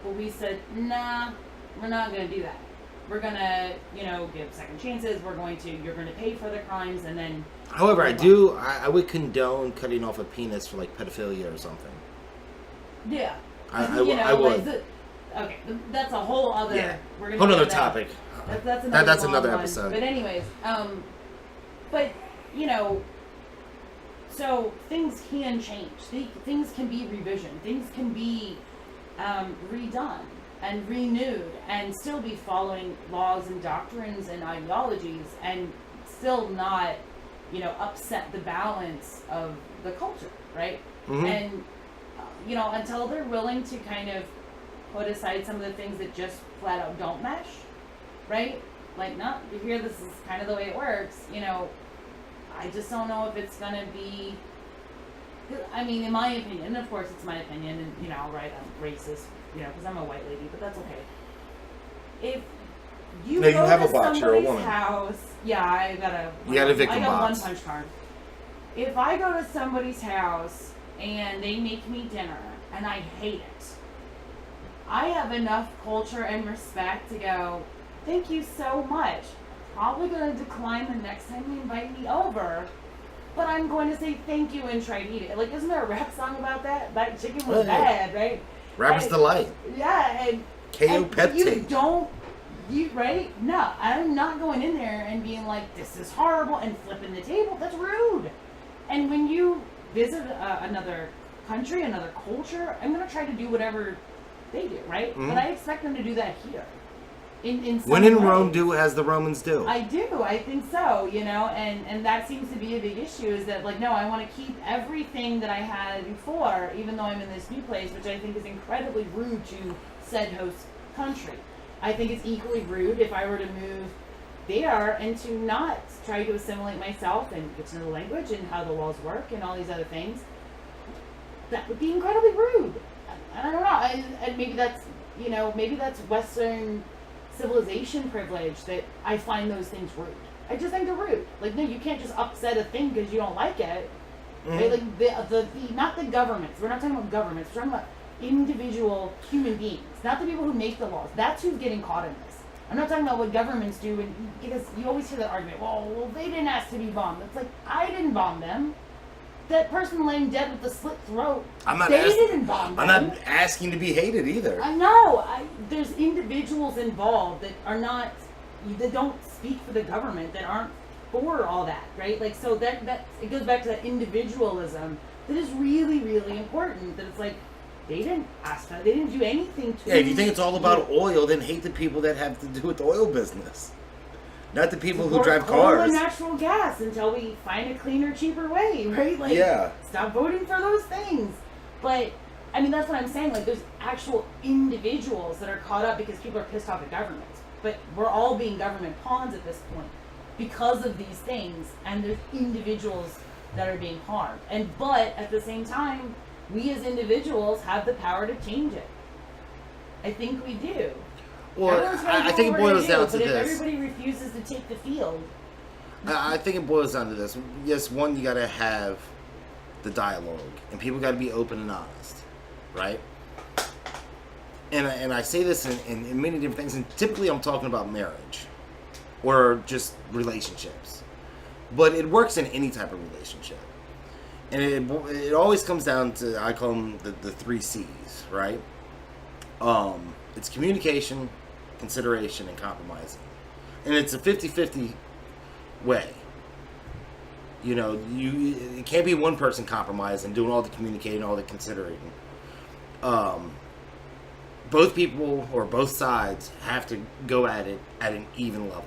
but we said, nah, we're not going to do that. We're going to, give second chances. You're going to pay for the crimes, and then. However, I would condone cutting off a penis for like pedophilia or something. Yeah. I would. Okay, that's a whole other. Yeah. We're gonna whole other topic. That's another one. Episode. But anyways, but so things can change. Things can be revisioned. Things can be redone and renewed, and still be following laws and doctrines and ideologies, and still not, upset the balance of the culture, right? Mm-hmm. And until they're willing to kind of put aside some of the things that just flat out don't mesh, right? Like, you hear this is kind of the way it works, I just don't know if it's gonna be. I mean, in my opinion, and of course it's my opinion, and right, I'm racist, because I'm a white lady, but that's okay. If you go have to a box, you're a somebody's woman. house, I got a victim box. one punch card. If I go to somebody's house and they make me dinner and I hate it, I have enough culture and respect to go, thank you so much. Probably going to decline the next time you invite me over, but I'm going to say thank you and try to eat it. Like, isn't there a rap song about that? That chicken was bad, right? Rapper's Delight. Yeah, and KO Pepsi. Right? No, I'm not going in there and being like, this is horrible, and flipping the table. That's rude. And when you visit another country, another culture, I'm going to try to do whatever they do, right? Mm-hmm. But I expect them to do that here. When in Rome, do as the Romans do. I do. I think so, and that seems to be a big issue, is that, like, no, I want to keep everything that I had before, even though I'm in this new place, which I think is incredibly rude to said host country. I think it's equally rude if I were to move there and to not try to assimilate myself and get to know the language and how the laws work and all these other things. That would be incredibly rude. I don't know. And maybe that's Western civilization privilege, that I find those things rude. I just think they're rude. Like, no, you can't just upset a thing because you don't like it. Mm-hmm. Right? Like, not the governments. We're not talking about governments. We're talking about individual human beings, not the people who make the laws. That's who's getting caught in this. I'm not talking about what governments do, because you always hear that argument. Well, they didn't ask to be bombed. It's like, I didn't bomb them. That person laying dead with a slit throat, didn't bomb them. I'm not asking to be hated either. I know. There's individuals involved that don't speak for the government, that aren't for all that, right? Like, so that it goes back to that individualism that is really, really important. That it's like, they didn't ask that. They didn't do anything to. Yeah, if you think it's all about oil, then hate the people that have to do with the oil business, not the people who drive coal cars. and natural gas until we find a cleaner, cheaper way, right? Like, stop voting for those things. But I mean, that's what I'm saying. Like, there's actual individuals that are caught up because people are pissed off at government. But we're all being government pawns at this point because of these things, and there's individuals that are being harmed. But at the same time, we as individuals have the power to change it. I think we do. Well, I think it boils down to this. But if this. everybody refuses to take the field, I think it boils down to this. Yes, one, you got to have the dialogue, and people got to be open and honest, right? And I say this in many different things, and typically I'm talking about marriage or just relationships, but it works in any type of relationship. And it always comes down to, I call them the 3 C's, right? It's communication, consideration, and compromising. And it's a 50-50 way. You know, it can't be one person compromising, doing all the communicating, all the considering. Both people or both sides have to go at it at an even level.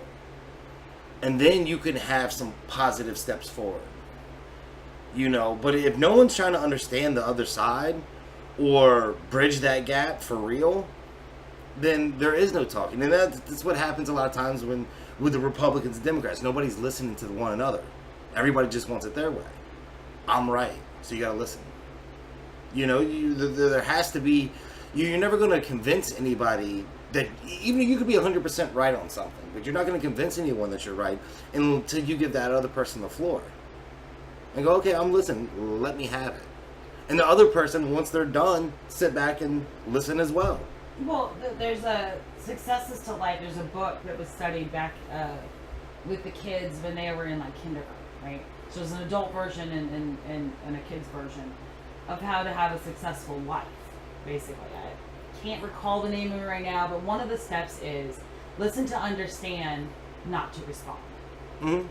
And then you can have some positive steps forward. You know, but if no one's trying to understand the other side or bridge that gap for real, then there is no talking. And that's what happens a lot of times with the Republicans and Democrats. Nobody's listening to one another. Everybody just wants it their way. I'm right, so you gotta listen. You know, there has to be. You're never going to convince anybody that, even you could be 100% right on something, but you're not going to convince anyone that you're right until you give that other person the floor. And go, okay, I'm listening, let me have it. And the other person, once they're done, sit back and listen as well. Well, there's a Successes to Life. There's a book that was studied back with the kids when they were in like kindergarten, right? So there's an adult version and a kid's version of how to have a successful life, basically. I can't recall the name of it right now, but one of the steps is listen to understand, not to respond. Mm-hmm.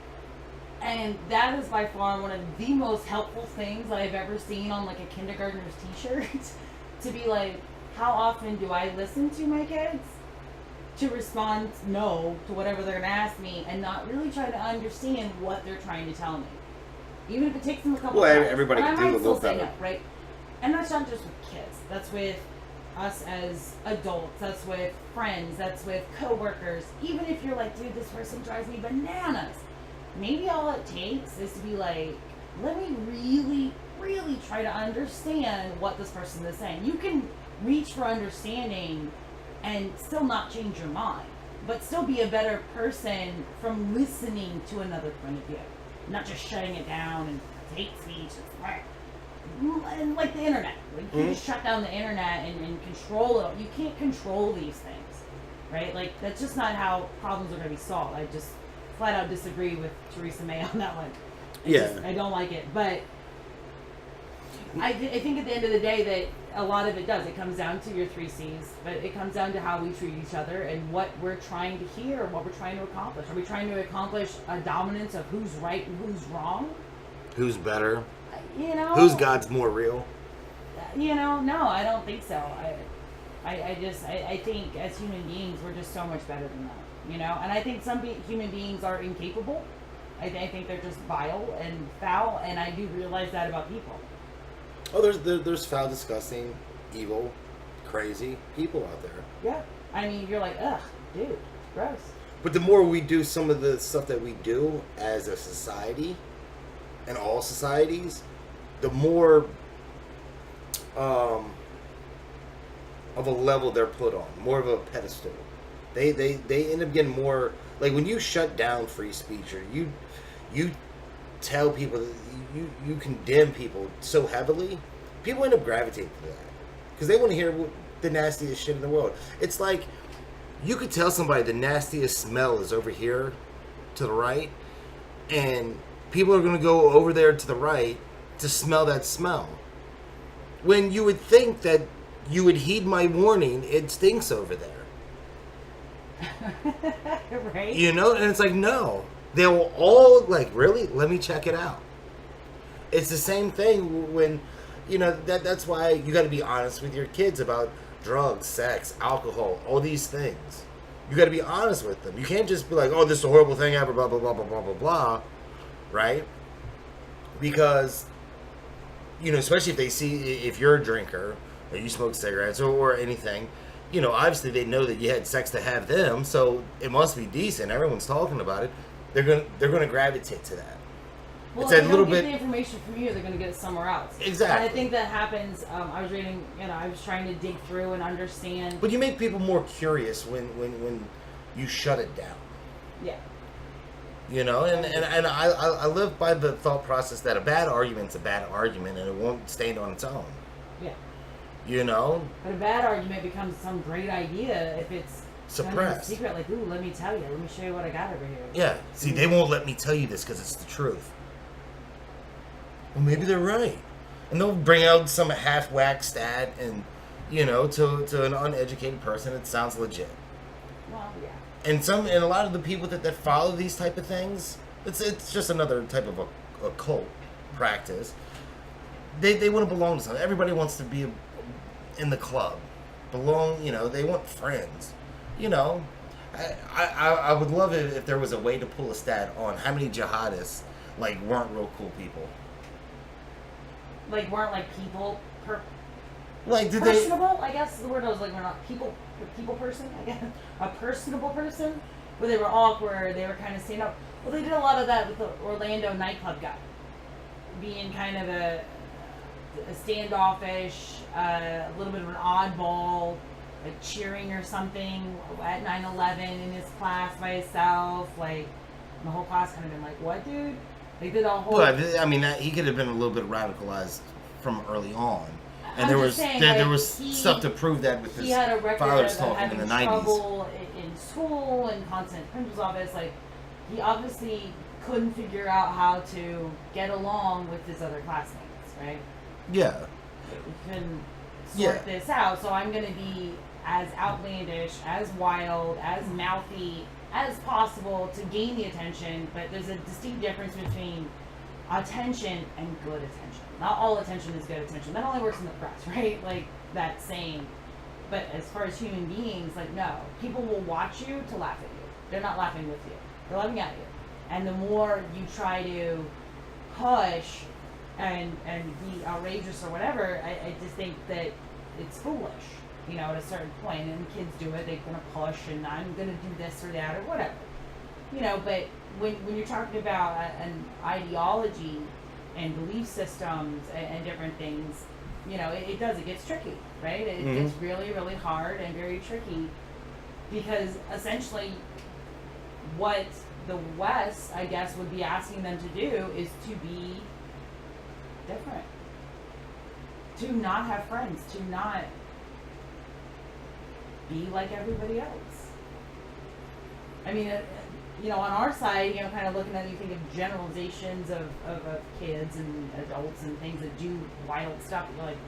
And that is by far one of the most helpful things that I've ever seen on like a kindergartner's t-shirt. To be like, how often do I listen to my kids? To respond no to whatever they're going to ask me, and not really try to understand what they're trying to tell me. Even if it takes them a couple times. Everybody can do a little better. No, right? And that's not just with kids. That's with us as adults. That's with friends. That's with coworkers. Even if you're like, dude, this person drives me bananas. Maybe all it takes is to be like, let me really, really try to understand what this person is saying. You can reach for understanding and still not change your mind, but still be a better person from listening to another point of view. Not just shutting it down and hate speech. And like the internet. Like you just shut down the internet and control it. You can't control these things, right? Like, that's just not how problems are going to be solved. I just flat out disagree with Theresa May on that one. I don't like it. But I think at the end of the day that a lot of it does. It comes down to your 3 C's, but it comes down to how we treat each other and what we're trying to hear, what we're trying to accomplish. Are we trying to accomplish a dominance of who's right and who's wrong? Who's better? You know? Whose God's more real? You know, no, I don't think so. I think as human beings, we're just so much better than that. You know, and I think some human beings are incapable. I think they're just vile and foul, and I do realize that about people. Oh, there's foul, disgusting, evil, crazy people out there. Yeah, I mean, you're like, ugh, dude, gross. But the more we do some of the stuff that we do as a society, and all societies, the more of a level they're put on, more of a pedestal. They end up getting more, like when you shut down free speech, or you tell people that you condemn people so heavily, people end up gravitating to that because they want to hear the nastiest shit in the world. It's like you could tell somebody the nastiest smell is over here to the right, and people are going to go over there to the right to smell that smell. When you would think that you would heed my warning, it stinks over there. Right? You know, and it's like, no. They'll all, like, really? Let me check it out. It's the same thing when, you know, that's why you got to be honest with your kids about drugs, sex, alcohol, all these things. You got to be honest with them. You can't just be like, oh, this is a horrible thing ever, blah, blah, blah, blah, blah, blah, blah, right? Because, you know, especially if they see, if you're a drinker or you smoke cigarettes or anything, you know, obviously they know that you had sex to have them, so it must be decent. Everyone's talking about it. They're gonna gravitate to that. Well, it's if a they little don't get bit the information from you, they're going to get it somewhere else. Exactly. And I think that happens. I was reading, you know, I was trying to dig through and understand. But you make people more curious when you shut it down. Yeah. You know, and I live by the thought process that a bad argument's a bad argument and it won't stand on its own. Yeah. You know? But a bad argument becomes some great idea if it's suppressed. Secret, like, ooh, let me tell you. Let me show you what I got over here. Yeah. See, they won't let me tell you this because it's the truth. Well, maybe they're right. And they'll bring out some half-whack stat and, you know, to an uneducated person, it sounds legit. Well, yeah. And a lot of the people that follow these type of things, it's just another type of a cult practice. They want to belong to something. Everybody wants to be in the club. Belong, you know, they want friends. You know, I would love it if there was a way to pull a stat on how many jihadists, like, weren't real cool people. Like, weren't, like, people like, did personable, I guess the word I was like, we're not people person, I guess. A personable person, where they were awkward, they were kind of stand up. Well, they did a lot of that with the Orlando nightclub guy, being kind of a standoffish, a little bit of an oddball, like cheering or something at 9/11 in his class by himself. Like, the whole class kind of been like, "What, dude?" They did a whole. But I mean, he could have been a little bit radicalized from early on. And there was stuff to prove that with his father's talking in the 90s. Trouble in school and constant principal's office. Like, he obviously couldn't figure out how to get along with his other classmates, right? Yeah. He couldn't sort this out. So I'm going to be as outlandish, as wild, as mouthy as possible to gain the attention. But there's a distinct difference between attention and good attention. Not all attention is good attention. That only works in the press, right? Like that saying. But as far as human beings, like, no. People will watch you to laugh at you. They're not laughing with you. They're laughing at you. And the more you try to push and be outrageous or whatever, I just think that it's foolish, you know, at a certain point. And kids do it. They're going to push and I'm going to do this or that or whatever. You know, but when you're talking about an ideology and belief systems and different things, you know, it gets tricky, right? It gets really, really hard and very tricky because essentially what the West, I guess, would be asking them to do is to be different, to not have friends, to not be like everybody else. I mean, you know, on our side, you know, kind of looking at, you think of generalizations of kids and adults and things that do wild stuff. You're like,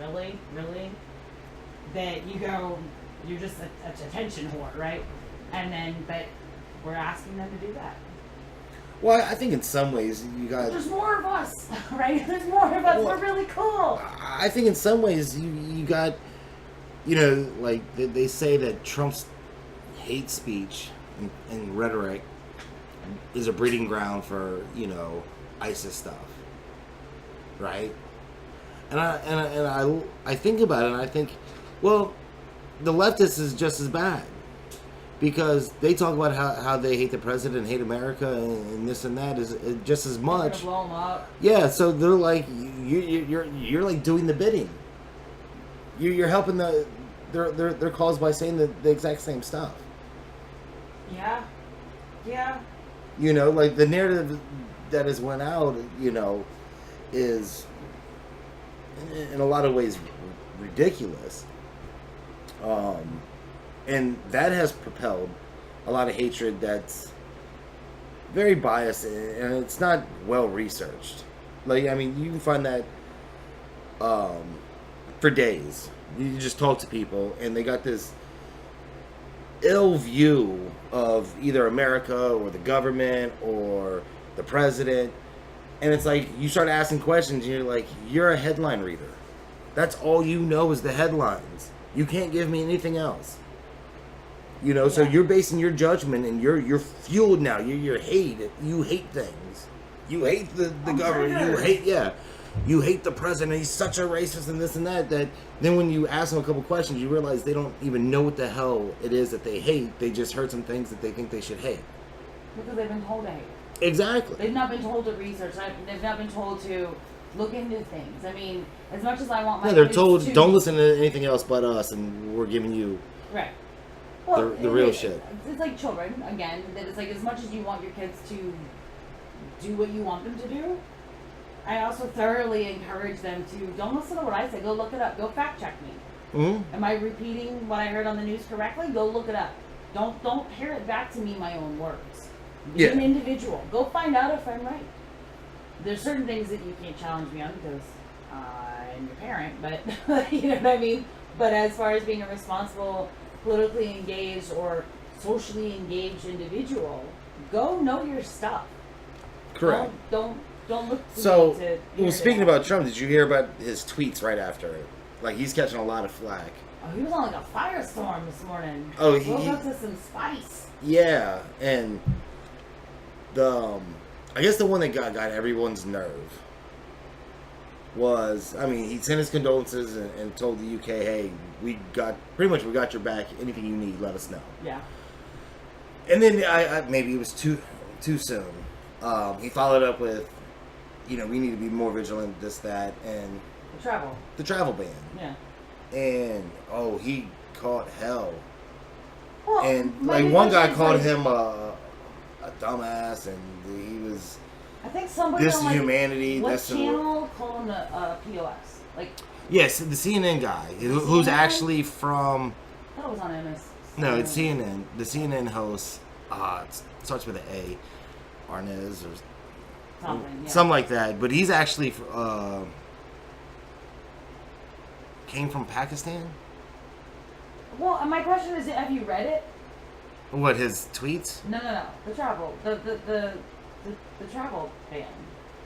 really? That you go, you're just a attention whore, right? And then, but we're asking them to do that. Well, I think in some ways you got... There's more of us, right? There's more of us. We're really cool. I think in some ways you got, you know, like they say that Trump's hate speech and rhetoric is a breeding ground for, you know, ISIS stuff, right? And I think about it and I think, well, the leftists is just as bad because they talk about how they hate the president, hate America, and this and that is just as much. Blow them up. Yeah, so they're like you're like doing the bidding. You're helping their cause by saying the exact same stuff. Yeah. You know, like the narrative that has went out, you know, is in a lot of ways ridiculous. And that has propelled a lot of hatred that's very biased and it's not well researched. Like, I mean, you can find that for days. You just talk to people and they got this ill view of either America or the government or the president. And it's like, you start asking questions and you're like, you're a headline reader. That's all you know is the headlines. You can't give me anything else. You know, so you're basing your judgment and you're fueled now. You're hate. You hate things. You hate the government. You hate the president. He's such a racist and this and that. That then when you ask them a couple questions, you realize they don't even know what the hell it is that they hate. They just heard some things that they think they should hate. Because they've been told to hate. Exactly. They've not been told to research. They've not been told to look into things. I mean, as much as I want my they're kids told to, don't listen to anything else but us, and we're giving you right. Well, the real shit. It's like children again. That it's like as much as you want your kids to do what you want them to do, I also thoroughly encourage them to don't listen to what I say. Go look it up. Go fact check me. Mm-hmm. Am I repeating what I heard on the news correctly? Go look it up. Don't parrot back to me my own words. Be an individual. Go find out if I'm right. There's certain things that you can't challenge me on because I'm your parent, but you know what I mean? But as far as being a responsible, politically engaged or socially engaged individual, go know your stuff. Correct. Don't look to so, me to well, speaking about Trump, did you hear about his tweets right after it? Like, he's catching a lot of flack. Oh, he was on like a firestorm this morning. Oh, woke up to some spice. Yeah, and the I guess the one that got everyone's nerve was, I mean, he sent his condolences and told the UK, hey, we got your back. Anything you need, let us know. Yeah. And then I maybe it was too soon. He followed up with, you know, we need to be more vigilant, this, that, and the travel ban. Yeah. And he caught hell. Well, And like one guy called him a dumbass, and he was. I think somebody this on like, humanity. What this channel called him a POS? Like. Yes, the CNN guy, who's actually from. I thought it was on MS. No, it's CNN. The CNN host. It starts with an A, Arnez or something like that. But he's actually came from Pakistan. Well, my question is, have you read it? What, his tweets? No. The travel, the travel ban.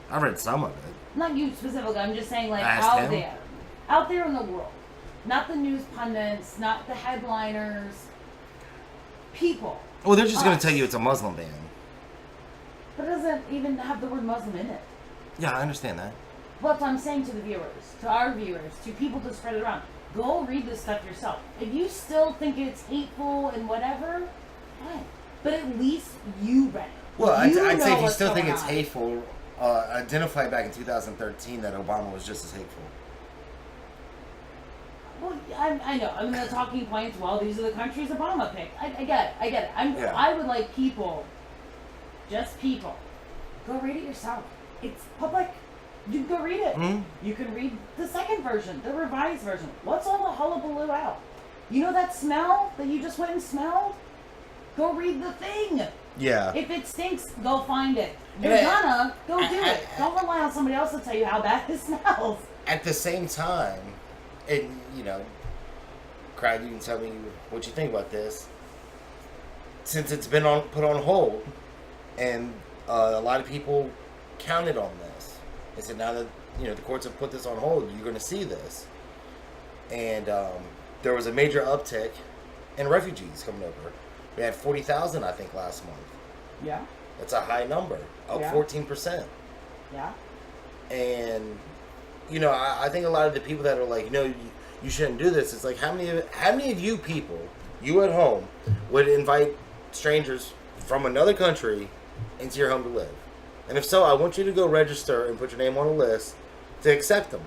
I read some of it. Not you specifically. I'm just saying, like Asked out there in the world, not the news pundits, not the headliners, people. Well, they're just going to tell you it's a Muslim ban. But it doesn't even have the word Muslim in it. Yeah, I understand that. What I'm saying to the viewers, to our viewers, to people to spread it around, go read this stuff yourself. If you still think it's hateful and whatever, fine. But at least you read it. Well, I'd say if you still think it's hateful, identify back in 2013 that Obama was just as hateful. Well, I know. I mean, the talking points, well, these are the countries Obama picked. I get it. I would like people, just people, go read it yourself. It's public. You can go read it. Mm-hmm. You can read the second version, the revised version. What's all the hullabaloo out? You know that smell that you just went and smelled? Go read the thing. Yeah. If it stinks, go find it. You're gonna go do it. Don't rely on somebody else to tell you how bad it smells. At the same time, and you know, Craig, you can tell me what you think about this. Since it's been put on hold, and a lot of people counted on this. They said now that the courts have put this on hold, you're going to see this. And there was a major uptick in refugees coming over. We had 40,000, I think, last month. Yeah. That's a high number, up 14%. Yeah. And I think a lot of the people that are like, no, you shouldn't do this. It's like, how many of you people, you at home, would invite strangers from another country into your home to live? And if so, I want you to go register and put your name on a list to accept them.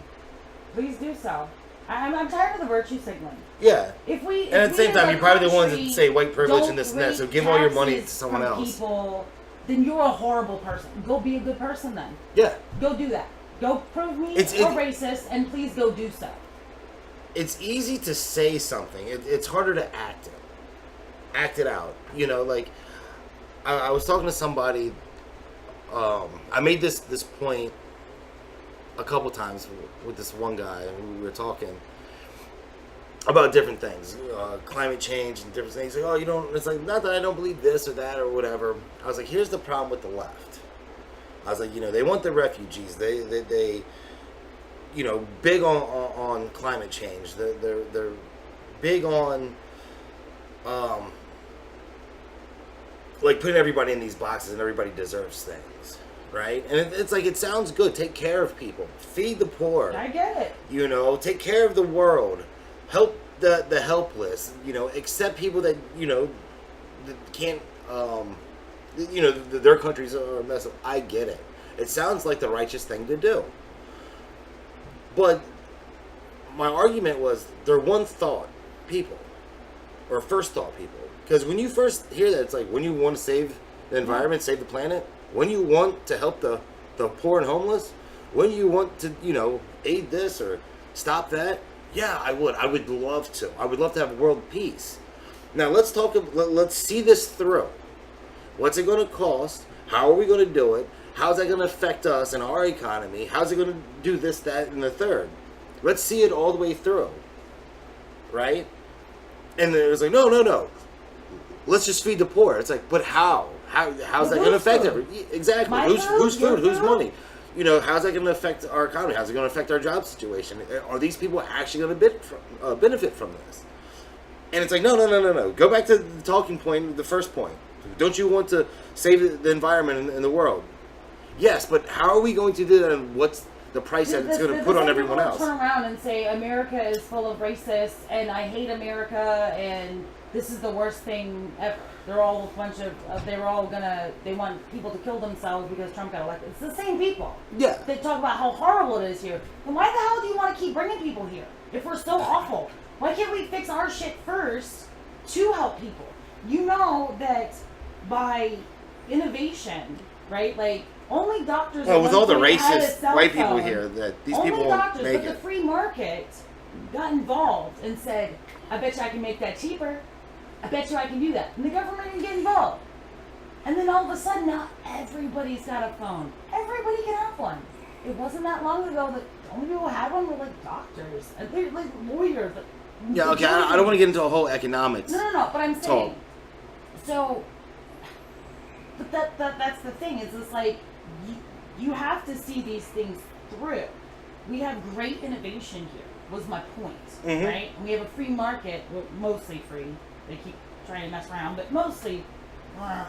Please do so. I'm tired of the virtue signaling. Yeah. And at the same time, you're probably the ones that say white privilege and this and that. So give all your money to someone else. Then you're a horrible person. Go be a good person then. Yeah. Go do that. Go prove me a racist, and please go do so. It's easy to say something. It's harder to act it. act it out. You know, like I was talking to somebody. I made this point a couple times with this one guy, and we were talking about different things, climate change and different things. Like, oh, you don't. It's like, not that I don't believe this or that or whatever. I was like, here's the problem with the left. I was like, you know, they want the refugees. They you know, big on climate change. They're big on like putting everybody in these boxes and everybody deserves things, right? And it's like, it sounds good. Take care of people, feed the poor. I get it. You know, take care of the world, help the helpless. You know, accept people that, you know, that can't. You know, their countries are a mess up. I get it. It sounds like the righteous thing to do. But my argument was, they're one thought people, or first thought people. Because when you first hear that, it's like, when you want to save the environment, save the planet, when you want to help the poor and homeless, when you want to, you know, aid this or stop that, yeah, I would. I would love to. I would love to have world peace. Now, let's see this through. What's it going to cost? How are we going to do it? How's that going to affect us and our economy? How's it going to do this, that, and the third? Let's see it all the way through. Right? And then it was like, no. Let's just feed the poor. It's like, but how? How's that going to affect everything? Exactly. Whose food? Whose money? You know, how's that going to affect our economy? How's it going to affect our job situation? Are these people actually going to benefit from this? And it's like, no. Go back to the talking point, the first point. Don't you want to save the environment in the world? Yes, but how are we going to do that, and what's the price that it's going to put on everyone else? Turn around and say America is full of racists, and I hate America, and this is the worst thing ever. They're all a bunch of, they want people to kill themselves because Trump got elected. It's the same people. Yeah. They talk about how horrible it is here. Then why the hell do you want to keep bringing people here if we're so awful? Why can't we fix our shit first to help people? You know that by innovation, right? Like, only doctors. Well, with all the racist white people here, that these people won't make it. But the free market got involved and said, "I bet you I can make that cheaper. I bet you I can do that." And the government didn't get involved. And then all of a sudden, now everybody's got a phone. Everybody can have one. It wasn't that long ago that the only people who had one were like doctors and they're like lawyers. Yeah, okay. I don't want to get into a whole economics. No. But I'm saying, so. But that's the thing. Is it's like you have to see these things through. We have great innovation here. Was my point, right? And we have a free market, well, mostly free. They keep trying to mess around, but mostly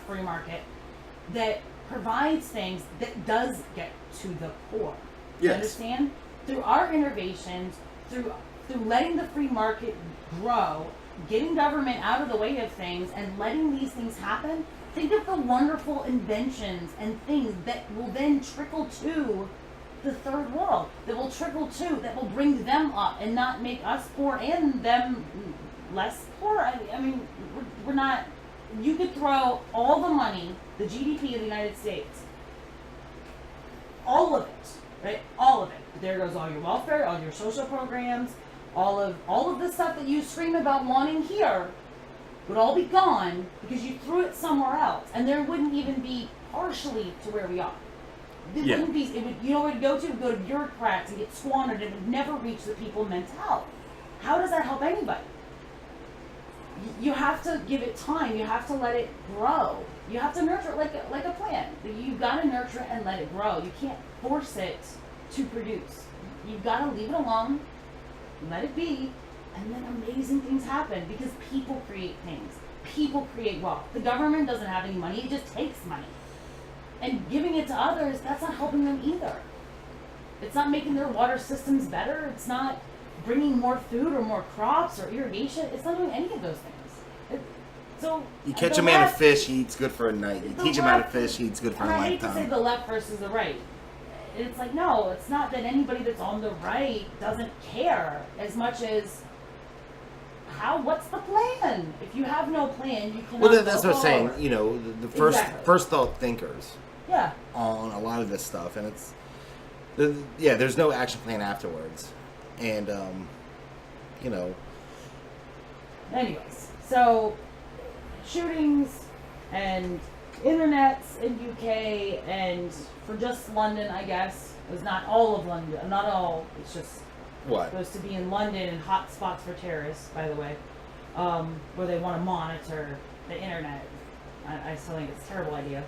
free market that provides things that does get to the poor. Yes. You understand? Through our innovations, through letting the free market grow, getting government out of the way of things, and letting these things happen. Think of the wonderful inventions and things that will then trickle to the third world, that will bring them up and not make us poor and them less poor. I mean, we're not, you could throw all the money, the GDP of the United States, all of it, right? All of it. There goes all your welfare, all your social programs, all of the stuff that you scream about wanting here would all be gone because you threw it somewhere else, and there wouldn't even be partially to where we are. It wouldn't be. It would. You know where it would go to? It would go to bureaucrats and get squandered, and it would never reach the people meant to help. How does that help anybody? You have to give it time. You have to let it grow. You have to nurture it like a plant. You've got to nurture it and let it grow. You can't force it to produce. You've got to leave it alone, let it be. And then amazing things happen because people create things. People create wealth. The government doesn't have any money, it just takes money. And giving it to others, that's not helping them either. It's not making their water systems better. It's not bringing more food or more crops or irrigation. It's not doing any of those things. So you catch a man a fish, he eats good for a night. You teach him how to fish, he eats good for a lifetime. I hate to say the left versus the right. It's like, no, it's not that anybody that's on the right doesn't care as much as what's the plan? If you have no plan, you cannot. Well, that's what I'm saying. You know, the first thought thinkers. Yeah. On a lot of this stuff, and there's no action plan afterwards, and you know. Anyways, so shootings and internets in UK, and for just London, I guess. It was not all of London, not all. It's just What? supposed to be in London and hot spots for terrorists, by the way, where they want to monitor the internet. I still think it's a terrible idea.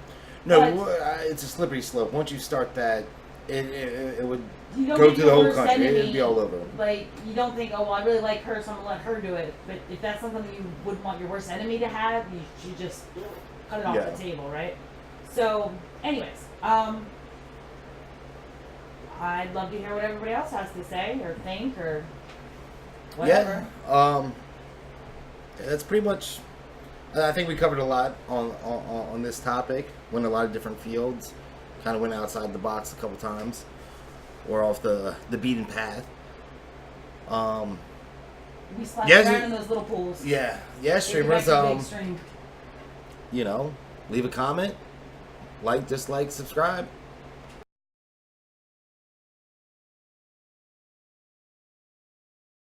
No, But it's a slippery slope. Once you start that, it would you don't go think to your the whole worst country. enemy, It'd be all over. Like, you don't think, oh, well, I really like her, so I'm going to let her do it. But if that's something that you wouldn't want your worst enemy to have, you should just cut it off Yeah. the table, right? So, anyways, I'd love to hear what everybody else has to say or think or whatever. Yeah. That's pretty much. I think we covered a lot on this topic. Went a lot of different fields. Kind of went outside the box a couple times. We're off the beaten path. We splashed yes, around in those little pools. Yeah, Take streamers. it back to the big stream. Leave a comment, like, dislike, subscribe.